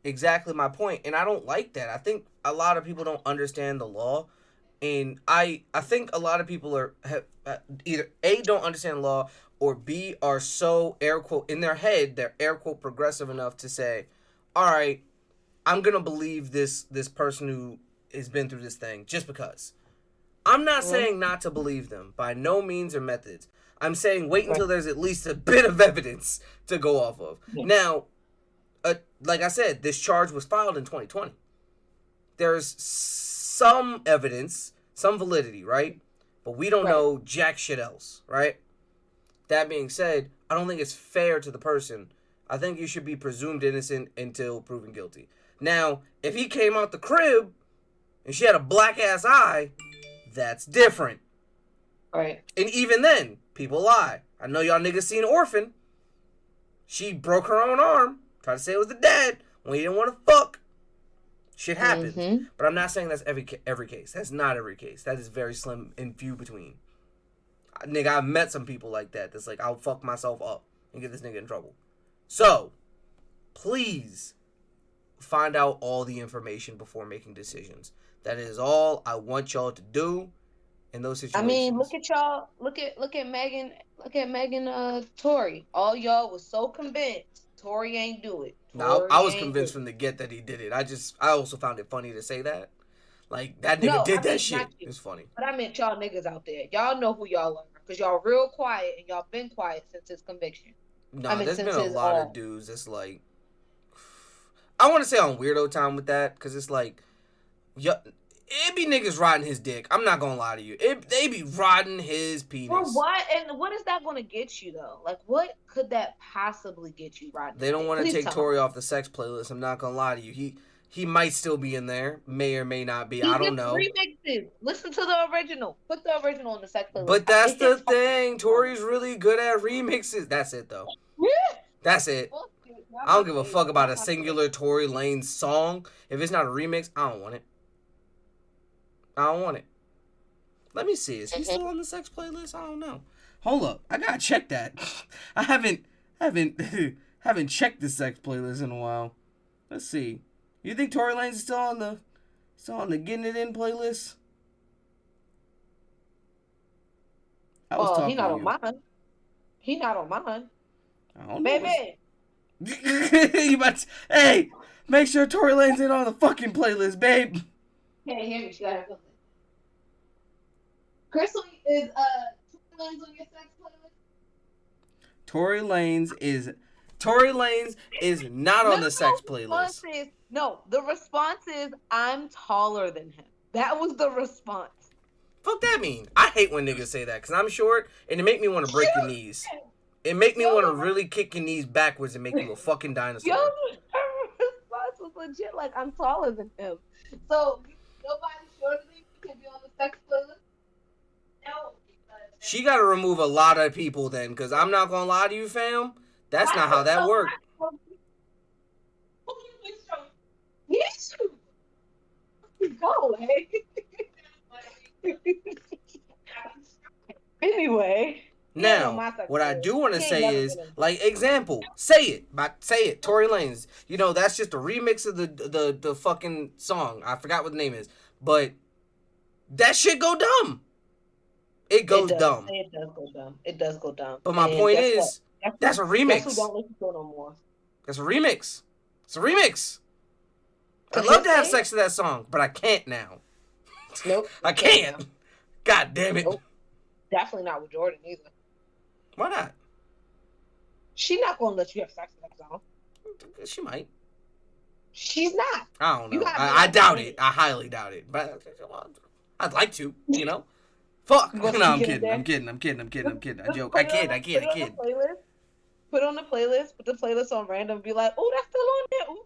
Exactly my point. And I don't like that. I think a lot of people don't understand the law. And I think a lot of people either A, don't understand the law, or B, are so air quote in their head, they're air quote progressive enough to say, all right, I'm going to believe this person who has been through this thing just because. I'm not saying not to believe them by no means or methods. I'm saying wait until there's at least a bit of evidence to go off of. Yeah. Now, like I said, this charge was filed in 2020. There's some evidence, some validity, right? But we don't know jack shit else, right? That being said, I don't think it's fair to the person. I think you should be presumed innocent until proven guilty. Now, if he came out the crib and she had a black ass eye, that's different. Right. And even then, people lie. I know y'all niggas seen Orphan. She broke her own arm, tried to say it was the dad when he didn't want to fuck. Shit happens. Mm-hmm. But I'm not saying that's every case. That's not every case. That is very slim and few between. Nigga, I've met some people like that. That's like, I'll fuck myself up and get this nigga in trouble. So, please find out all the information before making decisions. That is all I want y'all to do in those situations. I mean, look at y'all. Look at Megan. Look at Megan. Tory. All y'all was so convinced Tory ain't do it. No, I was convinced from the get that he did it. I also found it funny to say that. Like, that nigga did that shit. It's funny. But I meant y'all niggas out there. Y'all know who y'all are. Because y'all real quiet, and y'all been quiet since his conviction. No, there's been a lot of dudes that's like... I want to say on weirdo time with that, because it's like... It be niggas riding his dick. I'm not gonna lie to you. They be riding his penis. For what? And what is that gonna get you, though? Like, what could that possibly get you riding? They don't want to take Tory off the sex playlist. I'm not gonna lie to you. He might still be in there. May or may not be. I don't know. Remixes. Listen to the original. Put the original on the sex playlist. But that's the thing. Tory's really good at remixes. That's it, though. That's it. I don't give a fuck about a singular Tory Lanez song. If it's not a remix, I don't want it. I don't want it. Let me see. Is he still on the sex playlist? I don't know. Hold up. I gotta check that. I haven't checked the sex playlist in a while. Let's see. You think Tory Lanez is still on the Getting It In playlist? I was Well, he talking not to on you. mine. He not on mine. I don't know. Baby. You about to, hey, make sure Tory Lane's in on the fucking playlist, babe. Can't hear me. She gotta have something. Crystal is Tory Lanez on your sex playlist? Tory Lanez is not on the sex playlist. The response is I'm taller than him. That was the response. Fuck that mean? I hate when niggas say that because I'm short and it make me want to break your knees. It make me want to really kick your knees backwards and make you a fucking dinosaur. Yo, her response was legit like I'm taller than him. So nobody shorter than you can be on the sex playlist? No. She got to remove a lot of people then because I'm not going to lie to you, fam. That's not how that worked. Yes. Go away. Anyway. Now, what I do want to say is, like, example, say it, Tory Lanez. You know, that's just a remix of the fucking song. I forgot what the name is, but that shit go dumb. It goes dumb. It does go dumb. It does go dumb. But my point is, that's a remix. That's who don't listen to it no more. That's a remix. It's a remix. I'd love to have sex to that song, but I can't now. Nope. I can't. God damn it. Nope. Definitely not with Jordan either. Why not? She's not gonna let you have sex with that song. She might. She's not. I don't know. I doubt it. I highly doubt it. But I'd like to, you know. Fuck. No, I'm kidding. I'm kidding. I joke. I kid. Put on the playlist. Put the playlist on random. Be like, oh, that's still on there. Ooh.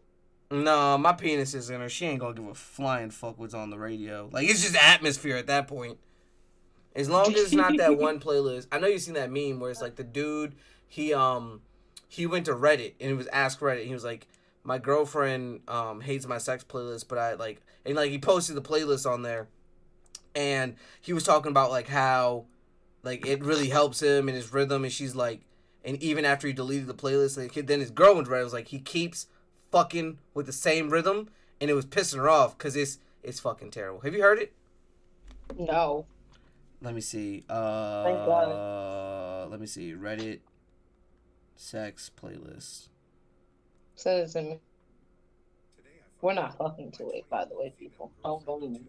No, my penis is in her. She ain't gonna give a flying fuck what's on the radio. Like, it's just atmosphere at that point. As long as it's not that one playlist. I know you've seen that meme where it's like the dude, he went to Reddit and it was Ask Reddit. He was like, my girlfriend hates my sex playlist, but I like, and like he posted the playlist on there, and he was talking about like how like it really helps him in his rhythm, and she's like, and even after he deleted the playlist, like, then his girl went to Reddit, was like, he keeps fucking with the same rhythm, and it was pissing her off because it's fucking terrible. Have you heard it? No. Let me see. Thank God. Let me see. Reddit sex playlist. Send it to me. We're not fucking to it, by the way, people. Don't even.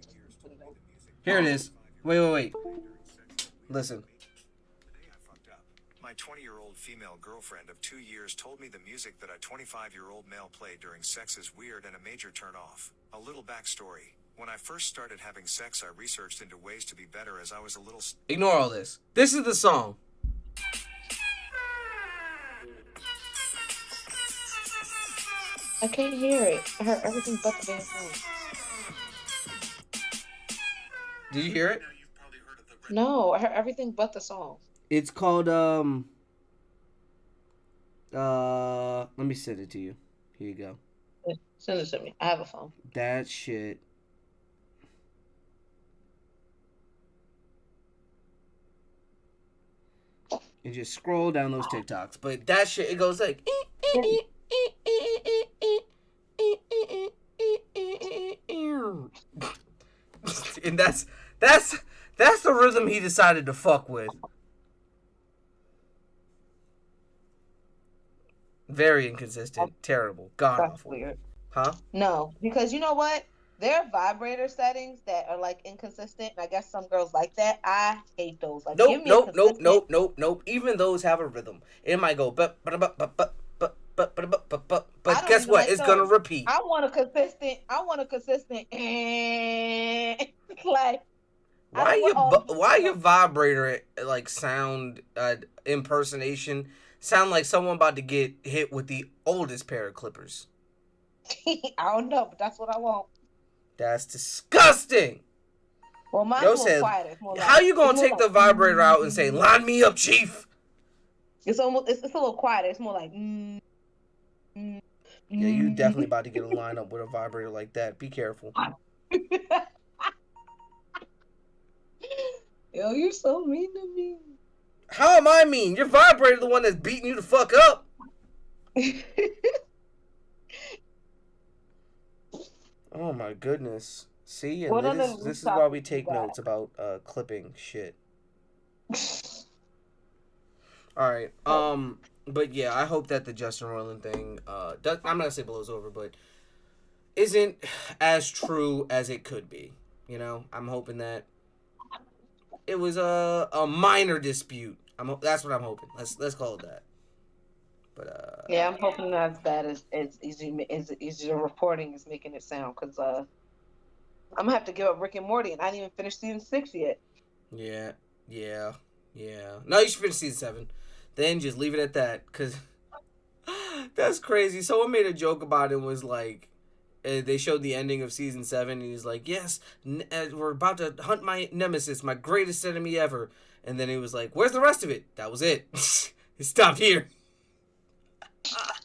Here it is. Wait. Listen. My 20-year-old female girlfriend of 2 years told me the music that a 25-year-old male played during sex is weird and a major turn-off. A little backstory. When I first started having sex, I researched into ways to be better as I was a little... Ignore all this. This is the song. I can't hear it. I heard everything but the damn song. Did you hear it? No, I heard everything but the song. It's called, let me send it to you. Here you go. Send it to me. I have a phone. That shit. And just scroll down those TikToks. But that shit, it goes like... And that's the rhythm he decided to fuck with. Very inconsistent. Terrible. God awful. Weird. Huh? No, because you know what? There are vibrator settings that are like inconsistent, and I guess some girls like that. I hate those. Like, Nope. Even those have a rhythm. It might go but guess what? It's gonna repeat. I want a consistent like why your vibrator like sound impersonation sound like someone about to get hit with the oldest pair of clippers? I don't know, but that's what I want. That's disgusting. Well, mine's more quiet. It's more like, how you gonna take the vibrator out and say, "Line me up, chief"? It's a little quieter. It's more like. Yeah, you definitely about to get a line up with a vibrator like that. Be careful. Yo, you're so mean to me. How am I mean? Your vibrator the one that's beating you the fuck up. Oh my goodness. See, and this is why we take notes about clipping shit. All right. But yeah, I hope that the Justin Roiland thing, I'm not gonna say blows over, but isn't as true as it could be. You know, I'm hoping that it was a minor dispute. That's what I'm hoping. Let's call it that. But Yeah, I'm hoping not as bad as your reporting is making it sound. Because I'm gonna have to give up Rick and Morty, and I didn't even finish season 6 yet. yeah, yeah, yeah. No, you should finish season 7. Then just leave it at that, cause that's crazy. Someone made a joke about it. Was like, they showed the ending of season 7, and he's like, "Yes, we're about to hunt my nemesis, my greatest enemy ever." And then he was like, "Where's the rest of it?" That was it. It stopped here.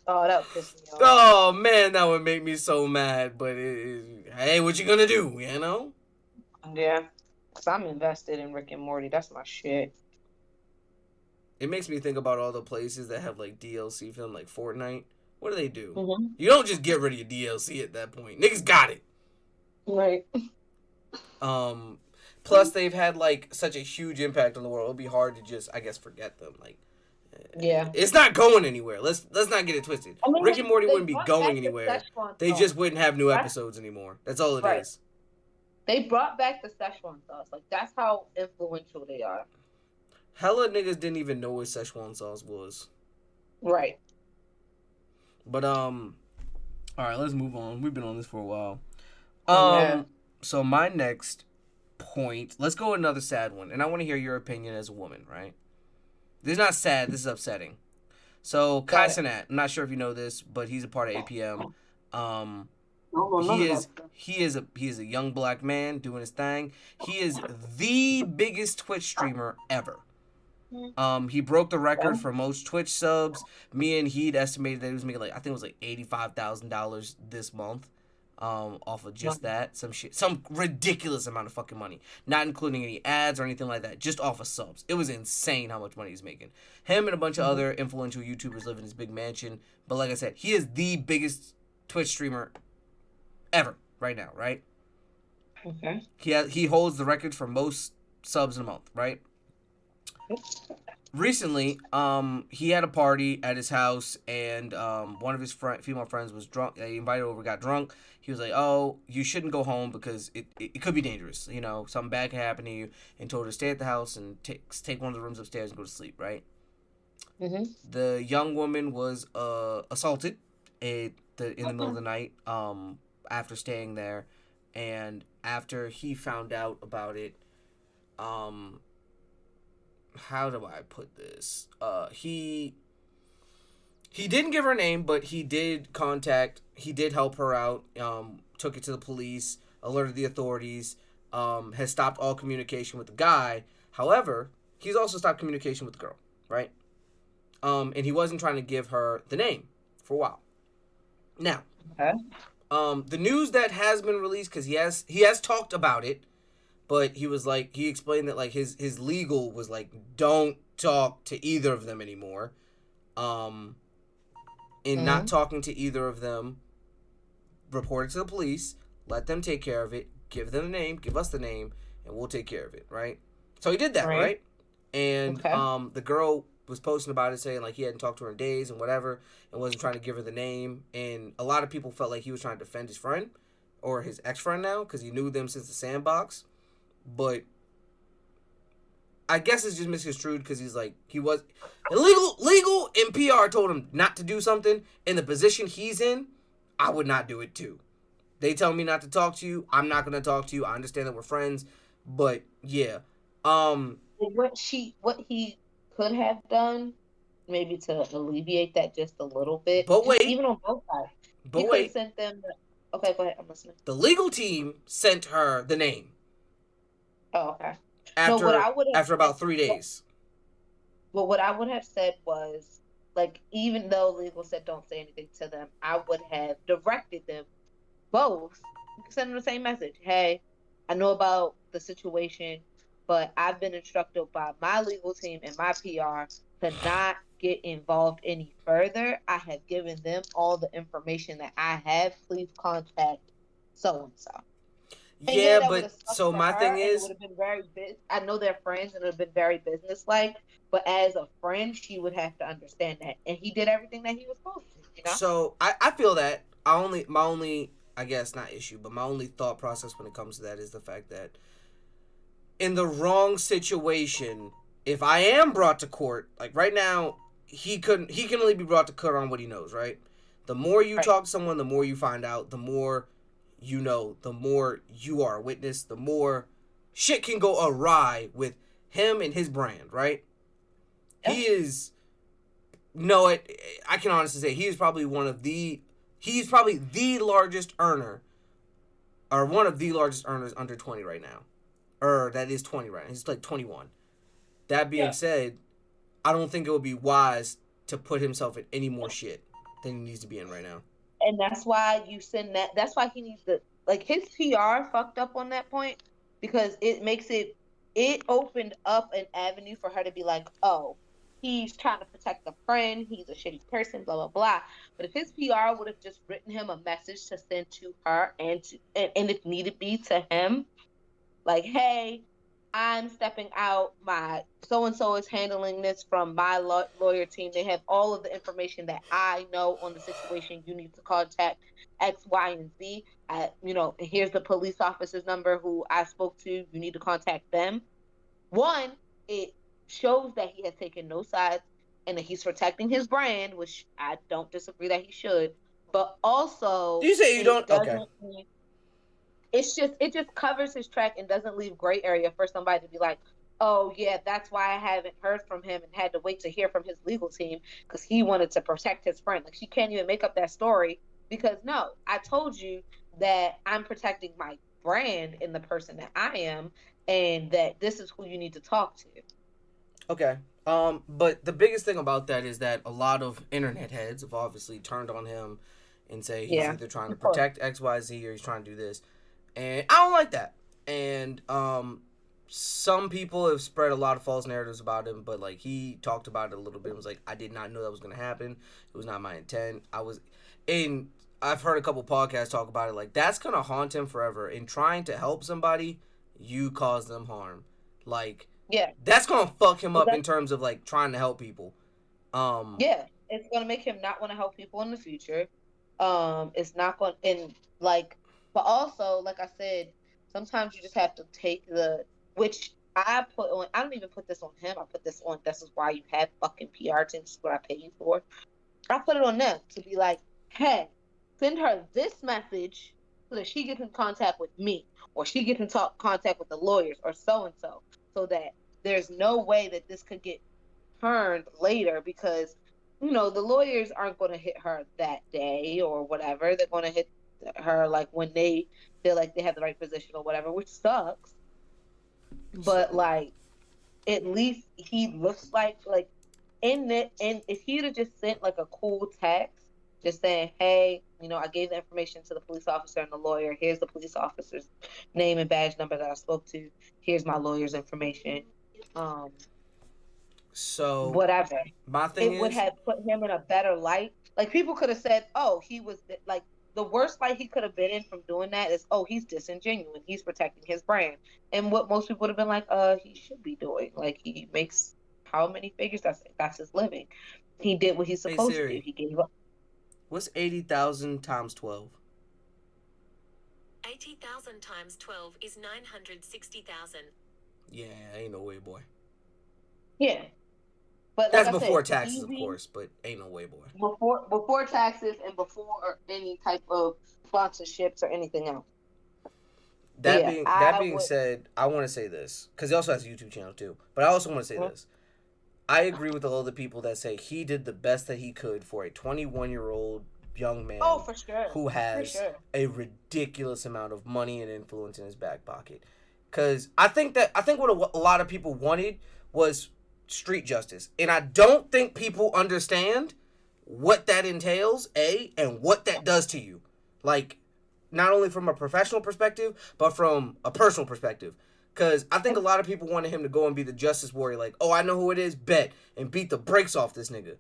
Oh, that would piss me off. Oh man, that would make me so mad. But hey, what you gonna do? You know? Yeah, because I'm invested in Rick and Morty. That's my shit. It makes me think about all the places that have like DLC for them, like Fortnite. What do they do? Mm-hmm. You don't just get rid of your DLC at that point. Niggas got it. Right. Plus they've had like such a huge impact on the world. It'll be hard to just, I guess, forget them. Like, Yeah. it's not going anywhere. Let's not get it twisted. I mean, Rick and Morty they wouldn't be brought going back the anywhere. Szechuan They sauce. just wouldn't have new That's- episodes anymore. That's all it Right. is. They brought back the Szechuan sauce. Like, that's how influential they are. Hella niggas didn't even know what Szechuan sauce was. Right. But all right, let's move on. We've been on this for a while. Yeah. So my next point, let's go with another sad one, and I want to hear your opinion as a woman, right? This is not sad. This is upsetting. So Kai Got it. Cenat, I'm not sure if you know this, but he's a part of APM. Oh, none He of is that. he is a young black man doing his thing. He is the biggest Twitch streamer ever. He broke the record for most Twitch subs. Me and he'd estimated that he was making like, I think it was like $85,000 this month. Off of just that, some ridiculous amount of fucking money, not including any ads or anything like that, just off of subs. It was insane how much money he's making. Him and a bunch of other influential YouTubers live in his big mansion. But like I said, he is the biggest Twitch streamer ever right now, right? Okay. He holds the record for most subs in a month, right? Recently, he had a party at his house, and one of his female friends was drunk. They invited over, got drunk. He was like, "Oh, you shouldn't go home because it could be dangerous. You know, something bad can happen to you." And told her to stay at the house and take one of the rooms upstairs and go to sleep. Right? Mm-hmm. The young woman was assaulted in the middle of the night. After staying there, and after he found out about it, how do I put this? He didn't give her name, but he did help her out, took it to the police, alerted the authorities, has stopped all communication with the guy. However, he's also stopped communication with the girl, right? And he wasn't trying to give her the name for a while. Now, Okay. the news that has been released, because he has talked about it, but he explained that like his legal was like, don't talk to either of them anymore. In not talking to either of them, report it to the police, let them take care of it, give them the name, give us the name, and we'll take care of it, right? So he did that, right? And Okay. the girl was posting about it, saying like he hadn't talked to her in days and whatever, and wasn't trying to give her the name. And a lot of people felt like he was trying to defend his friend or his ex-friend now, because he knew them since the sandbox. But I guess it's just misconstrued, because he's like, he was legal and PR told him not to do something. In the position he's in, I would not do it too. They tell me not to talk to you, I'm not gonna talk to you. I understand that we're friends, but yeah. What he could have done, maybe to alleviate that just a little bit. But wait. Even on both sides. But He could wait, have sent them. Okay, go ahead. I'm listening. the legal team sent her the name Oh, okay. after what I would've after about said- 3 days. But what I would have said was, like, even though legal said don't say anything to them, I would have directed them both. Send them the same message. Hey, I know about the situation, but I've been instructed by my legal team and my PR to not get involved any further. I have given them all the information that I have. Please contact so and so. And Yeah, that would but have sucked so for my her, thing and it would is, have been very I know they're friends, and it would have been very businesslike. But as a friend, she would have to understand that, and he did everything that he was supposed to. so I feel that my only I guess not issue, but my only thought process when it comes to that is the fact that in the wrong situation, if I am brought to court, like right now, he can only be brought to court on what he knows, right? The more you Right. talk to someone, the more you find out, the more you know, the more you are a witness, the more shit can go awry with him and his brand, right? Yeah. He is no, I can honestly say he is probably he's probably the largest earner, or one of the largest earners under 20 right now. Or that is 20 right now. He's like 21. That being Yeah. said, I don't think it would be wise to put himself in any more shit than he needs to be in right now. And that's why you send that. That's why he needs to, like, his PR fucked up on that point, because it opened up an avenue for her to be like, oh, he's trying to protect a friend, he's a shitty person, blah blah blah. But if his PR would have just written him a message to send to her and if needed be to him, like, hey, I'm stepping out. My so and so is handling this from my lawyer team. They have all of the information that I know on the situation. You need to contact X, Y, and Z. Here's the police officer's number who I spoke to. You need to contact them. One, it shows that he has taken no sides and that he's protecting his brand, which I don't disagree that he should. But also, You say you don't? Okay. it just covers his track and doesn't leave gray area for somebody to be like, oh yeah, that's why I haven't heard from him and had to wait to hear from his legal team because he wanted to protect his friend. Like, she can't even make up that story because no, I told you that I'm protecting my brand and the person that I am, and that this is who you need to talk to. Okay. But the biggest thing about that is that a lot of internet heads have obviously turned on him and say he's either trying to protect XYZ or he's trying to do this. And I don't like that. And some people have spread a lot of false narratives about him, but like he talked about it a little bit and was like, I did not know that was gonna happen. It was not my intent. I've heard a couple podcasts talk about it, like that's gonna haunt him forever. In trying to help somebody, you cause them harm. Like, yeah, that's gonna fuck him up in terms of like trying to help people. Yeah, it's gonna make him not want to help people in the future. It's not going and like, but also like I said, sometimes you just have to take which I put on. I don't even put this on him. I put this on. This is why you have fucking PR teams. This is what I pay you for. I put it on them to be like, hey, send her this message so that she gets in contact with me, or she gets in contact with the lawyers, or so and so that there's no way that this could get turned later because, the lawyers aren't going to hit her that day or whatever. They're going to hit her like when they feel like they have the right position or whatever, which sucks. But like, at least he looks like in it. And if he'd have just sent like a cool text, just saying, hey, I gave the information to the police officer and the lawyer. Here's the police officer's name and badge number that I spoke to. Here's my lawyer's information. So whatever. My thing would have put him in a better light. Like, people could have said, oh, he was like, the worst light he could have been in from doing that is, oh, he's disingenuous. He's protecting his brand. And what most people would have been like, he should be doing. Like, he makes how many figures? That's his living. He did what he's supposed to do. He gave up. What's 80,000 times 12? 80,000 times 12 is 960,000. Yeah, ain't no way, boy. Yeah. But that's before taxes, of course, but ain't no way, boy. Before taxes and before any type of sponsorships or anything else. That being said, I want to say this, because he also has a YouTube channel too, but I also want to say this. I agree with all the people that say he did the best that he could for a 21-year-old young man for sure. Who has a ridiculous amount of money and influence in his back pocket. Because I think what a lot of people wanted was street justice. And I don't think people understand what that entails, and what that does to you. Like, not only from a professional perspective, but from a personal perspective. Because I think a lot of people wanted him to go and be the justice warrior. Like, oh, I know who it is, bet, and beat the brakes off this nigga.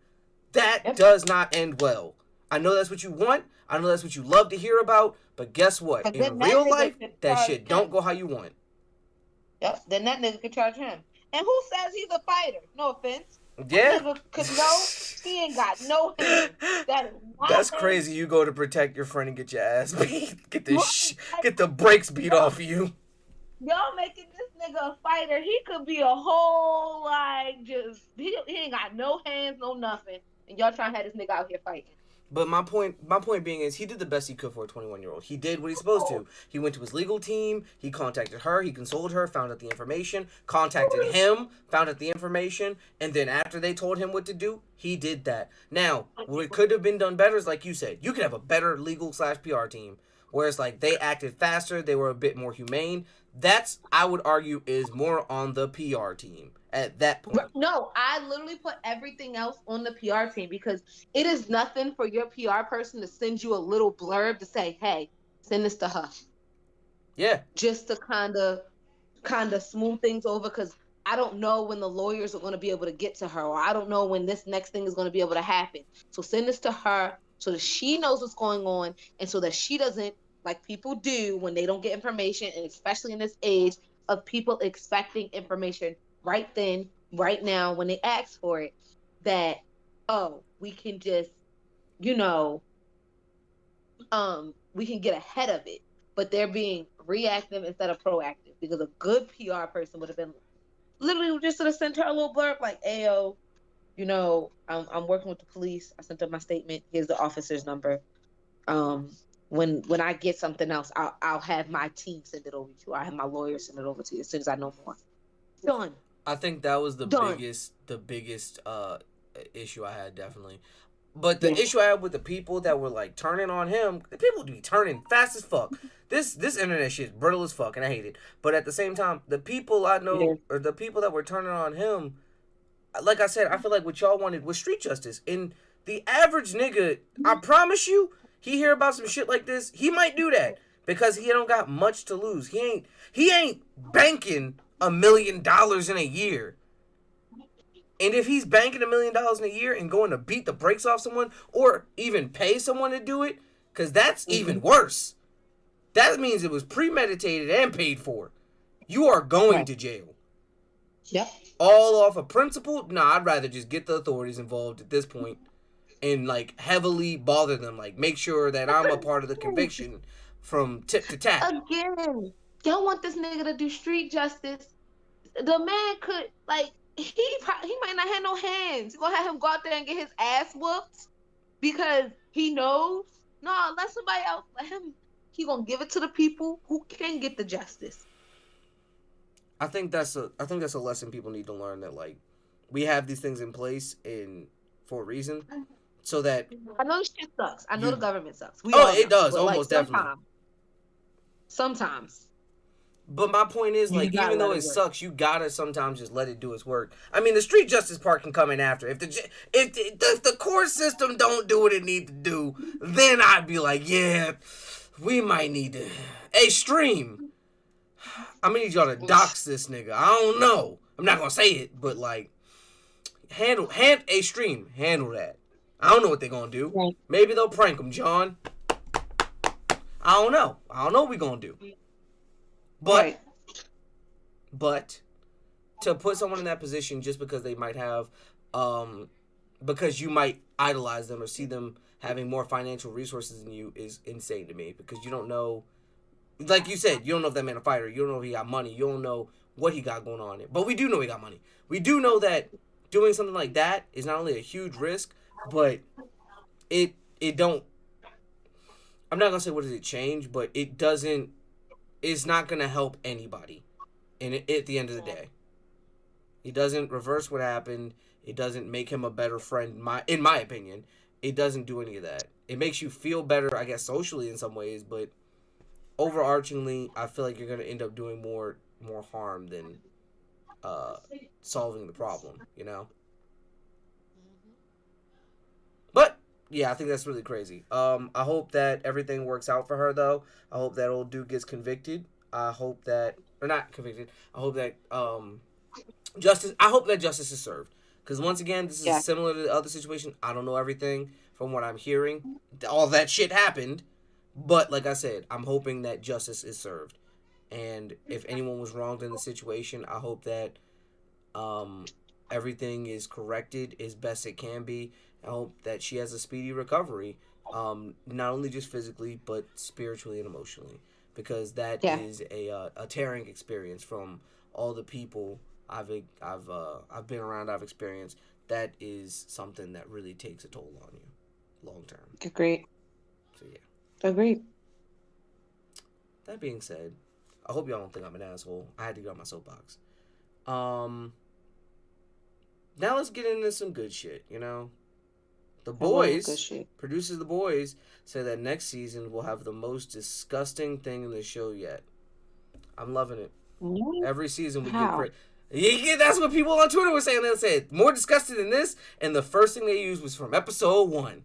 That does not end well. I know that's what you want. I know that's what you love to hear about. But guess what? Cause In then that real nigga life, could that charge shit him. don't go how you want. Yep. Then that nigga could charge him. And who says he's a fighter? No offense. Yeah. That nigga could know he ain't got no hands. That is not That's him. crazy. You go to protect your friend and get your ass beat. Get Right. get the brakes beat off of you. Y'all making this nigga a fighter. He could be a whole like just he ain't got no hands, no nothing. And y'all trying to have this nigga out here fighting. But my point being is he did the best he could for a 21-year-old. He did what he's supposed to. He went to his legal team. He contacted her. He consoled her, found out the information, contacted him, found out the information, and then after they told him what to do, he did that. Now, what could have been done better is, like you said, you could have a better legal/PR team, where it's like they acted faster, they were a bit more humane. That's, I would argue, is more on the PR team at that point. No, I literally put everything else on the PR team because it is nothing for your PR person to send you a little blurb to say, hey, send this to her. Yeah. Just to kind of smooth things over because I don't know when the lawyers are going to be able to get to her, or I don't know when this next thing is going to be able to happen. So send this to her so that she knows what's going on and so that she doesn't, like people do when they don't get information, and especially in this age of people expecting information right then, right now, when they ask for it, that, oh, we can just, we can get ahead of it. But they're being reactive instead of proactive because a good PR person would have been literally just sort of sent her a little blurb like, ayo, I'm working with the police. I sent them my statement. Here's the officer's number. When I get something else, I'll have my team send it over to you. I'll have my lawyer send it over to you as soon as I know more. Done. I think that was the biggest issue I had, definitely. But the issue I had with the people that were like turning on him, the people be turning fast as fuck. This internet shit is brittle as fuck, and I hate it. But at the same time, the people I know, or the people that were turning on him, like I said, I feel like what y'all wanted was street justice. And the average nigga, I promise you, he hear about some shit like this, he might do that because he don't got much to lose. He ain't banking $1 million in a year. And if he's banking $1 million in a year and going to beat the brakes off someone or even pay someone to do it, because that's even worse. That means it was premeditated and paid for. You are going to jail. Yep. All off of principle? Nah, I'd rather just get the authorities involved at this point and like heavily bother them. Like make sure that I'm a part of the conviction from tip to tap. Again, y'all want this nigga to do street justice. The man could, like, he might not have no hands. You gonna have him go out there and get his ass whooped because he knows? No, let somebody else, let him. He gonna give it to the people who can get the justice. I think that's a lesson people need to learn, that like we have these things in place for a reason, so that I know this shit sucks. I know the government sucks. It does, almost definitely. Sometimes. But my point is, like, even though it sucks, you gotta sometimes just let it do its work. I mean, the street justice part can come in after. If the court system don't do what it need to do, then I'd be like, yeah, we might need to. Hey, Stream, I'm gonna need y'all to dox this nigga. I don't know. I'm not gonna say it, but like, handle that. I don't know what they're gonna do. Right. Maybe they'll prank him, John. I don't know what we gonna do. But to put someone in that position just because they might have, because you might idolize them or see them having more financial resources than you is insane to me, because you don't know, like you said, you don't know if that man a fighter. You don't know if he got money. You don't know what he got going on. But we do know he got money. We do know that doing something like that is not only a huge risk, but it don't, I'm not going to say what does it change, but it's not going to help anybody at the end of the day. It doesn't reverse what happened. It doesn't make him a better friend, in my opinion. It doesn't do any of that. It makes you feel better, I guess, socially in some ways, but overarchingly, I feel like you're going to end up doing more harm than solving the problem, you know? But yeah, I think that's really crazy. I hope that everything works out for her, though. I hope that old dude gets convicted. I hope that, or not convicted. I hope that justice is served. Because once again, this is similar to the other situation. I don't know everything. from what I'm hearing. All that shit happened, but like I said, I'm hoping that justice is served. And if anyone was wronged in the situation, I hope that everything is corrected as best it can be. I hope that she has a speedy recovery, not only just physically but spiritually and emotionally, because that is a tearing experience from all the people I've been around. I've experienced. That is something that really takes a toll on you, long term. Agreed. So yeah. Agreed. That being said, I hope y'all don't think I'm an asshole. I had to get on my soapbox. Now let's get into some good shit, you know? The Boys, producers of The Boys, say that next season will have the most disgusting thing in the show yet. I'm loving it. Every season we get great. Yeah, that's what people on Twitter were saying. They said, more disgusting than this, and the first thing they used was from episode 1.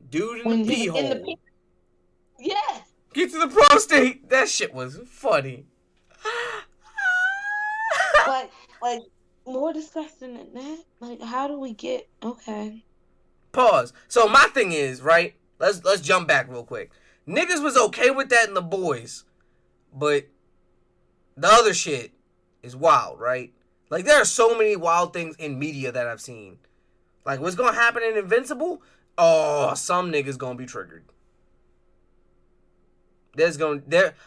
Dude in the pee hole. Yes! Get to the prostate. That shit was funny. like more disgusting than that. Like, how do we get? Okay. Pause. So my thing is, right? Let's jump back real quick. Niggas was okay with that in The Boys, but the other shit is wild, right? Like, there are so many wild things in media that I've seen. Like, what's gonna happen in Invincible? Oh, some niggas gonna be triggered.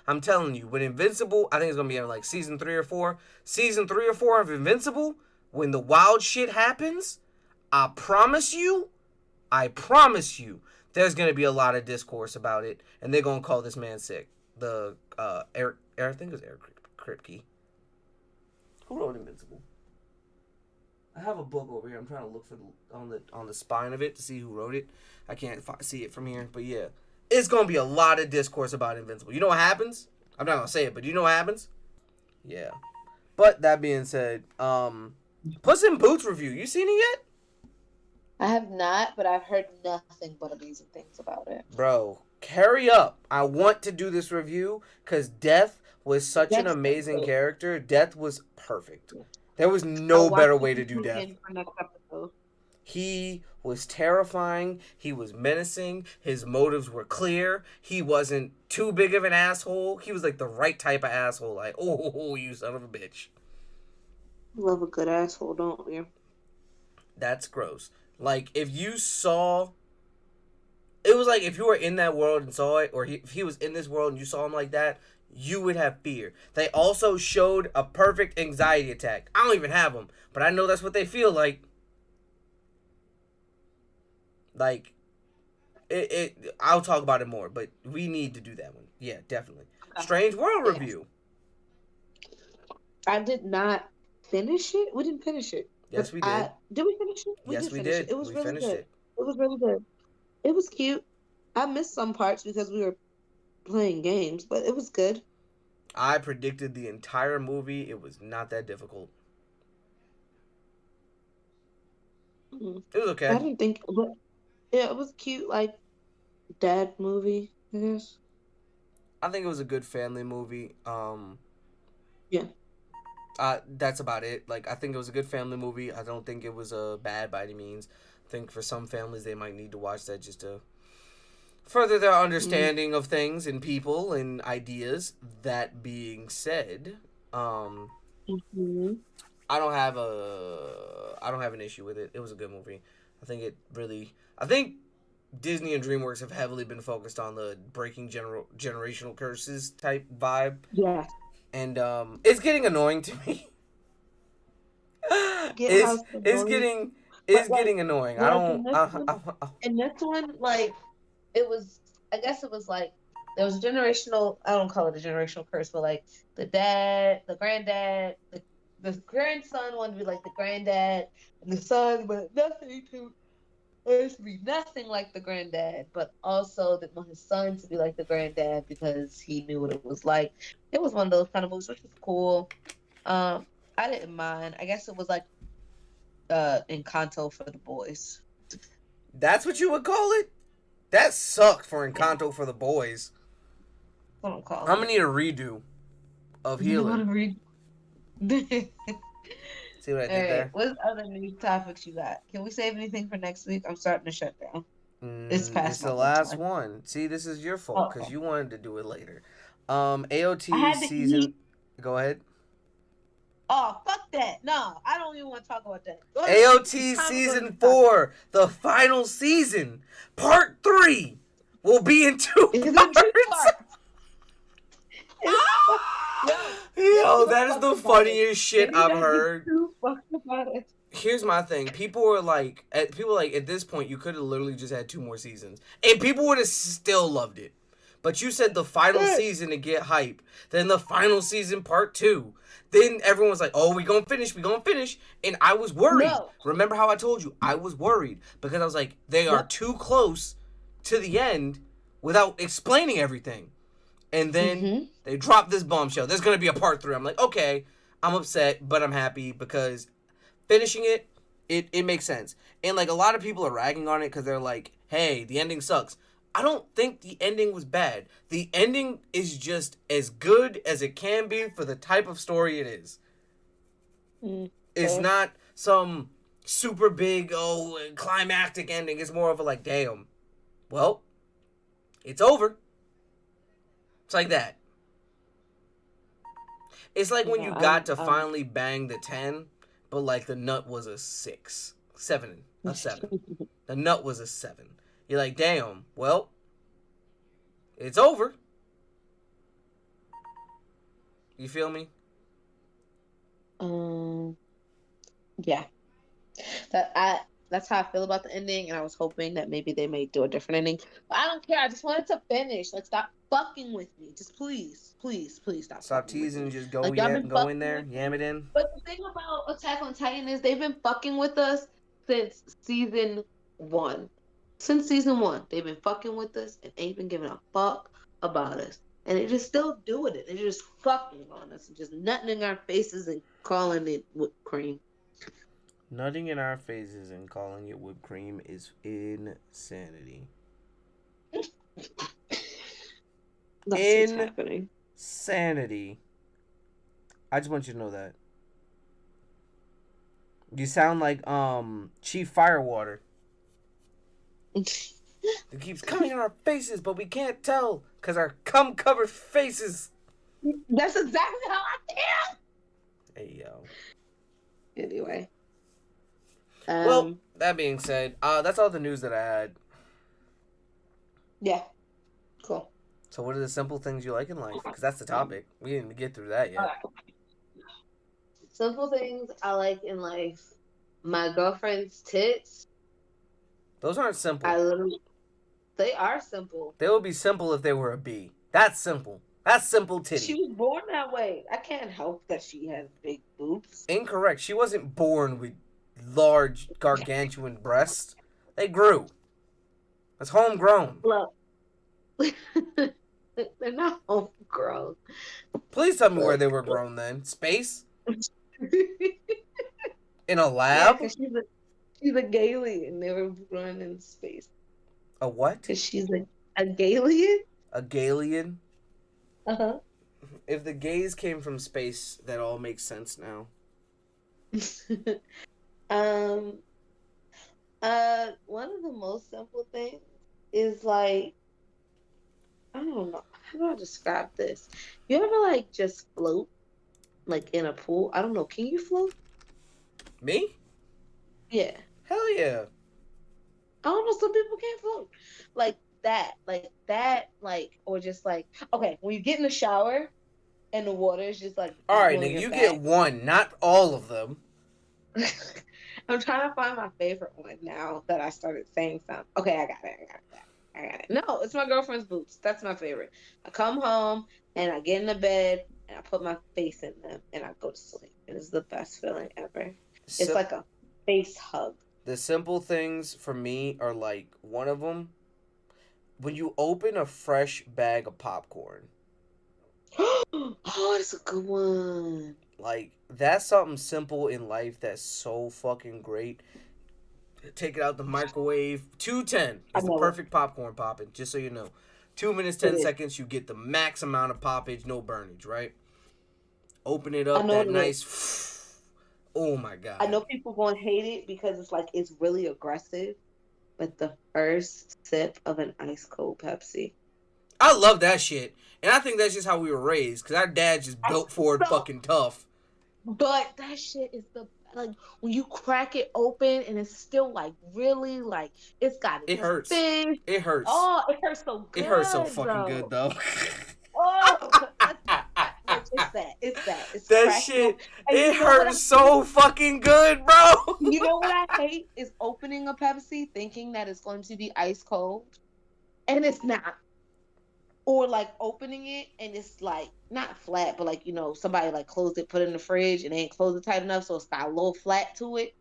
I'm telling you, with Invincible, I think it's gonna be in like season 3 or 4. Season 3 or 4 of Invincible, when the wild shit happens, I promise you, there's gonna be a lot of discourse about it, and they're gonna call this man sick. The Eric, I think it was Eric Kripke. Who wrote Invincible? I have a book over here. I'm trying to look for on the spine of it to see who wrote it. I can't see it from here, but yeah. It's going to be a lot of discourse about Invincible. You know what happens? I'm not going to say it, but you know what happens? Yeah. But that being said, Puss in Boots review. You seen it yet? I have not, but I've heard nothing but amazing things about it. Bro, carry up. I want to do this review because Death was such an amazing character. Death was perfect. There was no better way to do Death. He was terrifying. He was menacing. His motives were clear. He wasn't too big of an asshole. He was like the right type of asshole. Like, oh, you son of a bitch. Love a good asshole, don't you? That's gross. Like, if you saw... It was like if you were in that world and saw it, or if he was in this world and you saw him like that, you would have fear. They also showed a perfect anxiety attack. I don't even have them, but I know that's what they feel like. Like, I'll talk about it more, but we need to do that one. Yeah, definitely. Okay. Strange World review. I did not finish it. We didn't finish it. Yes, we did. Did we finish it? Yes, we did. It was really good. It was really good. It was cute. I missed some parts because we were playing games, but it was good. I predicted the entire movie. It was not that difficult. It was okay. I didn't think, but yeah, it was cute, like dad movie, I guess. I think it was a good family movie. Yeah. That's about it. Like, I think it was a good family movie. I don't think it was bad by any means. I think for some families they might need to watch that just to further their understanding of things and people and ideas. That being said, I don't have an issue with it. It was a good movie. I think Disney and DreamWorks have heavily been focused on the breaking generational curses type vibe. Yeah. And it's getting annoying to me. It's getting annoying. In this one, like, I guess it was like there was a generational. I don't call it a generational curse, but like the dad, the granddad, the grandson wanted to be like the granddad, and the son wanted nothing to be nothing like the granddad, but also didn't want his son to be like the granddad because he knew what it was like. It was one of those kind of movies, which was cool. I didn't mind. I guess it was like Encanto for the boys. That's what you would call it? That sucked for Encanto for the boys. I'm gonna need a redo of Healer. See, See what I All did right. there? What other news topics you got? Can we save anything for next week? I'm starting to shut down. It's past It's my the last bedtime. one. See, this is your fault Oh, because okay. you wanted to do it later. I AOT had to season. eat. Go ahead. Oh, fuck that. No, I don't even want to talk about that. Go ahead. It's AOT time to go to season the topic. 4, the final season, part 3, will be in 2 Is it parts. two parts? Yo, Yo, give a that is fuck the about it. funniest shit Maybe I've not heard. give two fucks about it. Here's my thing. People were like, at this point, you could have literally just had 2 more seasons, and people would have still loved it. But you said the final Good. season to get hype, then the final season part 2. Then everyone was like, "Oh, we gonna finish, and I was worried. No. Remember how I told you I was worried because I was like, they are Yep. too close to the end without explaining everything. And then they dropped this bombshell. There's gonna be a part 3. I'm like, okay, I'm upset, but I'm happy because finishing it makes sense. And like a lot of people are ragging on it because they're like, hey, the ending sucks. I don't think the ending was bad. The ending is just as good as it can be for the type of story it is. It's fair. not some super big, climactic ending. It's more of a like, damn, well, it's over. It's like that. It's like when you got to finally bang the 10, but like the nut was a 6. 7. A 7. The nut was a 7. You're like, damn, well, it's over. You feel me? Yeah. That's how I feel about the ending, and I was hoping that maybe they may do a different ending. But I don't care. I just wanted to finish. Like, stop fucking with me. Just please stop. Stop fucking with teasing. me. Just go, Like, y'all been go in fucking there, with me. yam it in. But the thing about Attack on Titan is they've been fucking with us since season 1. Since season 1, they've been fucking with us and ain't been giving a fuck about us. And they're just still doing it. They're just fucking on us and just nutting in our faces and calling it whipped cream. Nutting in our faces and calling it whipped cream is insanity. That's what's happening. Insanity. I just want you to know that. You sound like Chief Firewater. It keeps coming in our faces, but we can't tell because our cum-covered faces. That's exactly how I feel. Hey, yo. Anyway. Well, that being said, that's all the news that I had. Yeah. Cool. So what are the simple things you like in life? Because that's the topic. We didn't even get through that yet. Simple things I like in life. My girlfriend's tits. Those aren't simple. They are simple. They would be simple if they were a B. That's simple. That's simple titty. She was born that way. I can't help that she has big boobs. Incorrect. She wasn't born with large, gargantuan breasts. They grew. That's homegrown. Look. They're not homegrown. Please tell me where they were grown then. Space? In a lab? Yeah, 'cause she's a Galian. They were grown in space. A what? Because she's a Galian? A Galian? Uh-huh. If the gays came from space, that all makes sense now. One of the most simple things is like, I don't know, how do I describe this? You ever like just float like in a pool? I don't know, can you float? Me? Yeah. Hell yeah. I don't know, some people can't float. Like that, or just like, okay, when you get in the shower and the water is just like, Alright, on nigga, your you back. get one, not all of them. I'm trying to find my favorite one now that I started saying something. Okay, I got it. No, it's my girlfriend's boots. That's my favorite. I come home and I get in the bed and I put my face in them and I go to sleep. It is the best feeling ever. It's like a face hug. The simple things for me are like, one of them, when you open a fresh bag of popcorn. Oh, that's a good one. Like, that's something simple in life that's so fucking great. Take it out the microwave. 210 is the perfect popcorn popping, just so you know. 2 minutes, 10 seconds, you get the max amount of poppage, no burnage, right? Open it up, that nice Oh my I god. know people gonna hate it because it's like it's really aggressive, but the first sip of an ice cold Pepsi. I love that shit. And I think that's just how we were raised. Because our dad just I built Ford so, fucking tough. but that shit is the like when you crack it open and it's still like really like it's got It its hurts. fish. It hurts. Oh, it hurts so It hurts so good fucking good though. though. Oh, it's that. It's that. It's That cracking open. shit, And it you know what I hurts hate? so fucking good, bro. You know what I hate is opening a Pepsi thinking that it's going to be ice cold and it's not. Or like opening it and it's like not flat, but like somebody like closed it, put it in the fridge, and they ain't closed it tight enough, so it's got a little flat to it.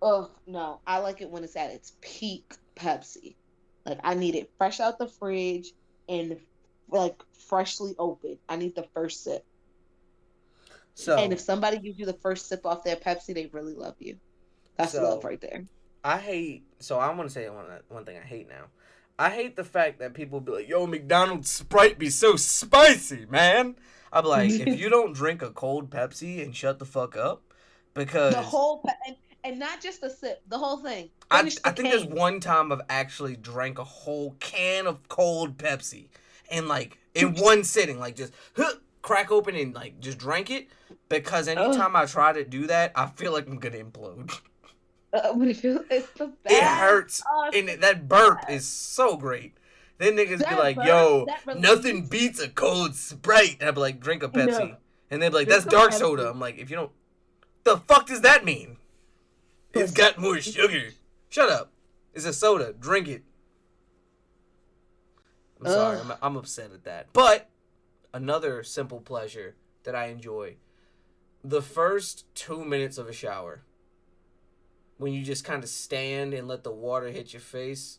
Oh no, I like it when it's at its peak Pepsi. Like I need it fresh out the fridge and like freshly opened. I need the first sip. And So, if somebody gives you the first sip off their Pepsi, they really love you. That's love so right there. I hate. So I want to say one thing I hate now. I hate the fact that people be like, "Yo, McDonald's Sprite be so spicy, man." I'm like, if you don't drink a cold Pepsi and shut the fuck up, The because whole and not just a sip, the whole thing. I Finish I the think there's can. one time I've actually drank a whole can of cold Pepsi and like in one sitting, like just crack open and like just drank it. Because Ugh. anytime I try to do that, I feel like I'm gonna implode. But it's the It best. hurts, Oh, it's and the that burp best. is so great. Then niggas be That like, burp, "Yo, that nothing release. beats a cold Sprite." And I be like, "Drink a No, Pepsi," and they'd be like, "That's drink a dark soda." Pepsi. I'm like, "If you don't, the fuck does that mean? It's Listen, got more sugar." Shut up. It's a soda. Drink it. I'm sorry. ugh, I'm upset at that. But another simple pleasure that I enjoy: the first 2 minutes of a shower, when you just kind of stand and let the water hit your face.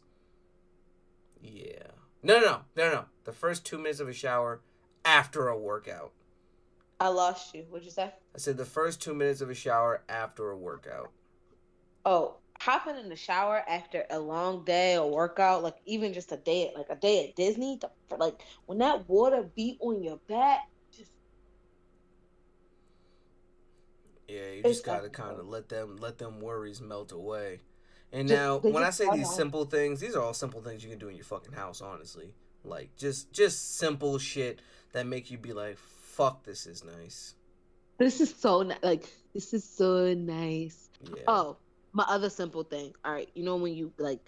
Yeah. No. The first 2 minutes of a shower after a workout. I lost you. What'd you say? I said the first 2 minutes of a shower after a workout. Oh, hopping in the shower after a long day or workout, like even just like a day at Disney, like when that water beat on your back, just Yeah, you it's just gotta kind everything. of let them worries melt away. And Just now, they when I just say run these off. simple things, these are all simple things you can do in your fucking house, honestly. Like just simple shit that make you be like, "Fuck, this is nice." This is so like this is so nice. Yeah. Oh, my other simple thing. All right, you know when you like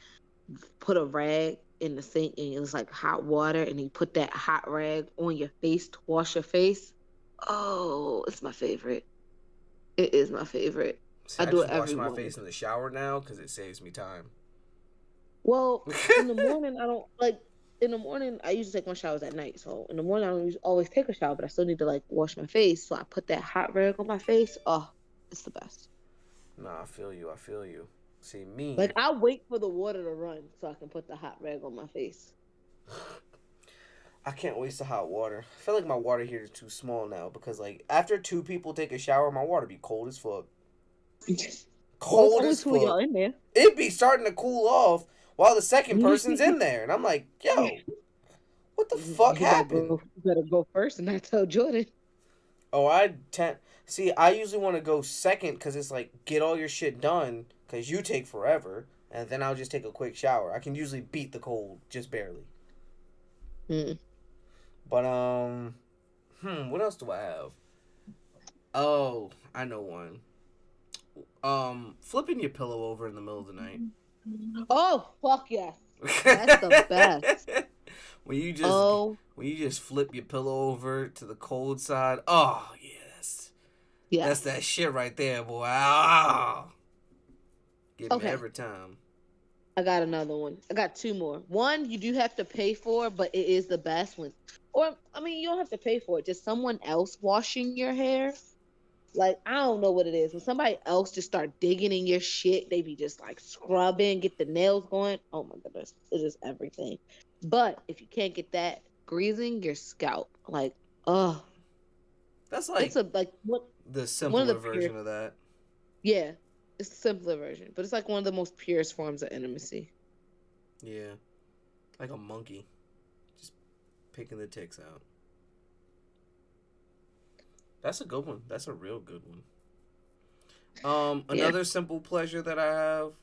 put a rag in the sink and it's like hot water and you put that hot rag on your face to wash your face? Oh, it's my favorite. It is my favorite. So I I do just it wash every my morning. face in the shower now because it saves me time. Well, in the morning I don't like. In the morning I usually take my showers at night, so in the morning I don't always take a shower, but I still need to like wash my face. So I put that hot rag on my face. Oh, it's the best. Nah, I feel you. I feel you. See Like me, I wait for the water to run so I can put the hot rag on my face. I can't waste the hot water. I feel like my water heater is too small now because like after two people take a shower, my water be cold as fuck. Well, it's Cold only as two of y'all fuck. in there. It be starting to cool off while the second person's in there, and I'm like, yo, what the fuck You better happened? go. You better go first, and I tell Jordan. Oh, I tend see. I usually want to go second because it's like get all your shit done because you take forever, and then I'll just take a quick shower. I can usually beat the cold just barely. Mm. But what else do I have? Oh, I know one. Flipping your pillow over in the middle of the night. Oh, fuck yes. That's the best. when you just Oh, when you just flip your pillow over to the cold side. Oh yes, that's yes. that shit right there, boy. Ah, give me Okay, every time. I got another one. I got two more. One you do have to pay for, but it is the best one. Or, I mean, you don't have to pay for it. Just someone else washing your hair. Like, I don't know what it is. When somebody else just start digging in your shit, they be just like scrubbing, get the nails going. Oh my goodness. It is everything. But if you can't get that, greasing your scalp. Like, oh, That's it's like a like the one of the simpler pure version of that. yeah. It's the simpler version. But it's like one of the most purest forms of intimacy. Yeah, like a monkey, just picking the ticks out. That's a good one. That's a real good one. Another simple pleasure that I have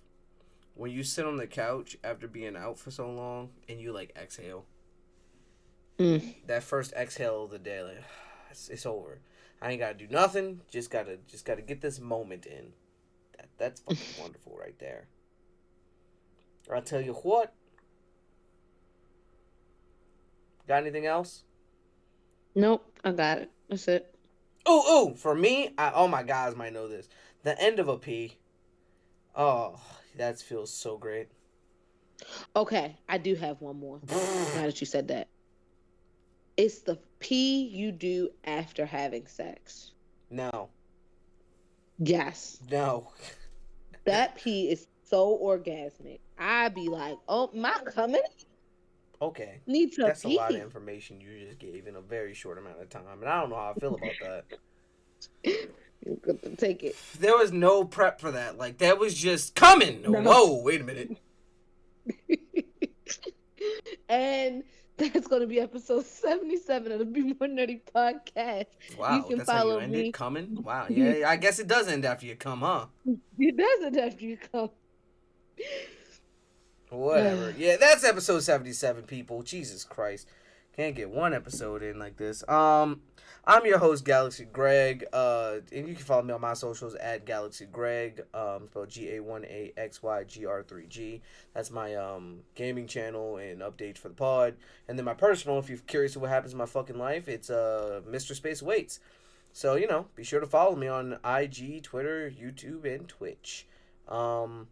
when you sit on the couch after being out for so long and you like exhale. That first exhale of the day, like it's over. I ain't gotta do nothing. Just gotta get this moment in. That's fucking wonderful right there. I'll tell you what. Got anything else? Nope, I got it. That's it. Ooh, for me, oh my guys might know this. The end of a P. Oh, that feels so great. Okay, I do have one more. Now that you said that. It's the pee you do after having sex. No. Yes. No. That pee is so orgasmic. I'd be like, oh, my coming? Okay. Need to That's pee. a lot of information you just gave in a very short amount of time. And I don't know how I feel about that. You're good to take it. There was no prep for that. Like, that was just coming. No. Whoa, wait a minute. And that's going to be episode 77 of the Be More Nerdy podcast. Wow, you can that's follow how you end me. it? Coming? Wow, yeah, I guess it does end after you come, huh? It doesn't after you come. Whatever. Yeah, that's episode 77, people. Jesus Christ. Can't get one episode in like this. I'm your host, Galaxy Greg. And you can follow me on my socials at Galaxy Greg. Spelled GAYXYGR3G. That's my gaming channel and updates for the pod. And then my personal, if you're curious what happens in my fucking life, it's Mr. Space Waits. So, be sure to follow me on IG, Twitter, YouTube, and Twitch. And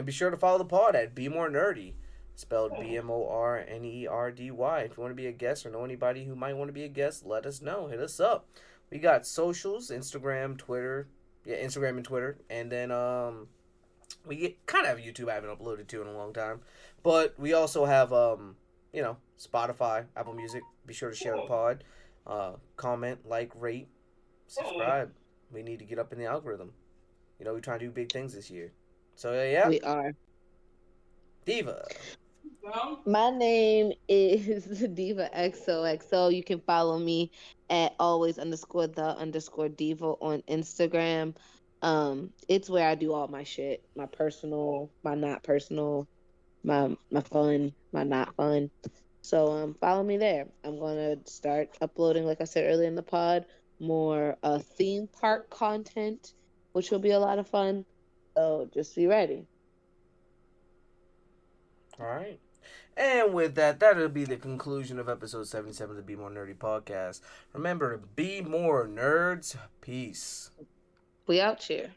be sure to follow the pod at Be More Nerdy, spelled BMORNERDY. If you want to be a guest or know anybody who might want to be a guest, let us know. Hit us up. We got socials, Instagram, Twitter. Yeah, Instagram and Twitter. And then we kind of have YouTube I haven't uploaded to in a long time. But we also have, Spotify, Apple Music. Be sure to share the pod. Comment, like, rate, subscribe. We need to get up in the algorithm. We're trying to do big things this year. So, yeah. We are. Diva. My name is Diva XOXO. You can follow me at always_the_diva on Instagram. It's where I do all my shit. My personal, my not personal, my fun, my not fun. So follow me there. I'm gonna start uploading, like I said earlier in the pod, more theme park content, which will be a lot of fun. So just be ready. All right. And with that, that'll be the conclusion of episode 77 of the Be More Nerdy podcast. Remember to be more nerds. Peace. We out here.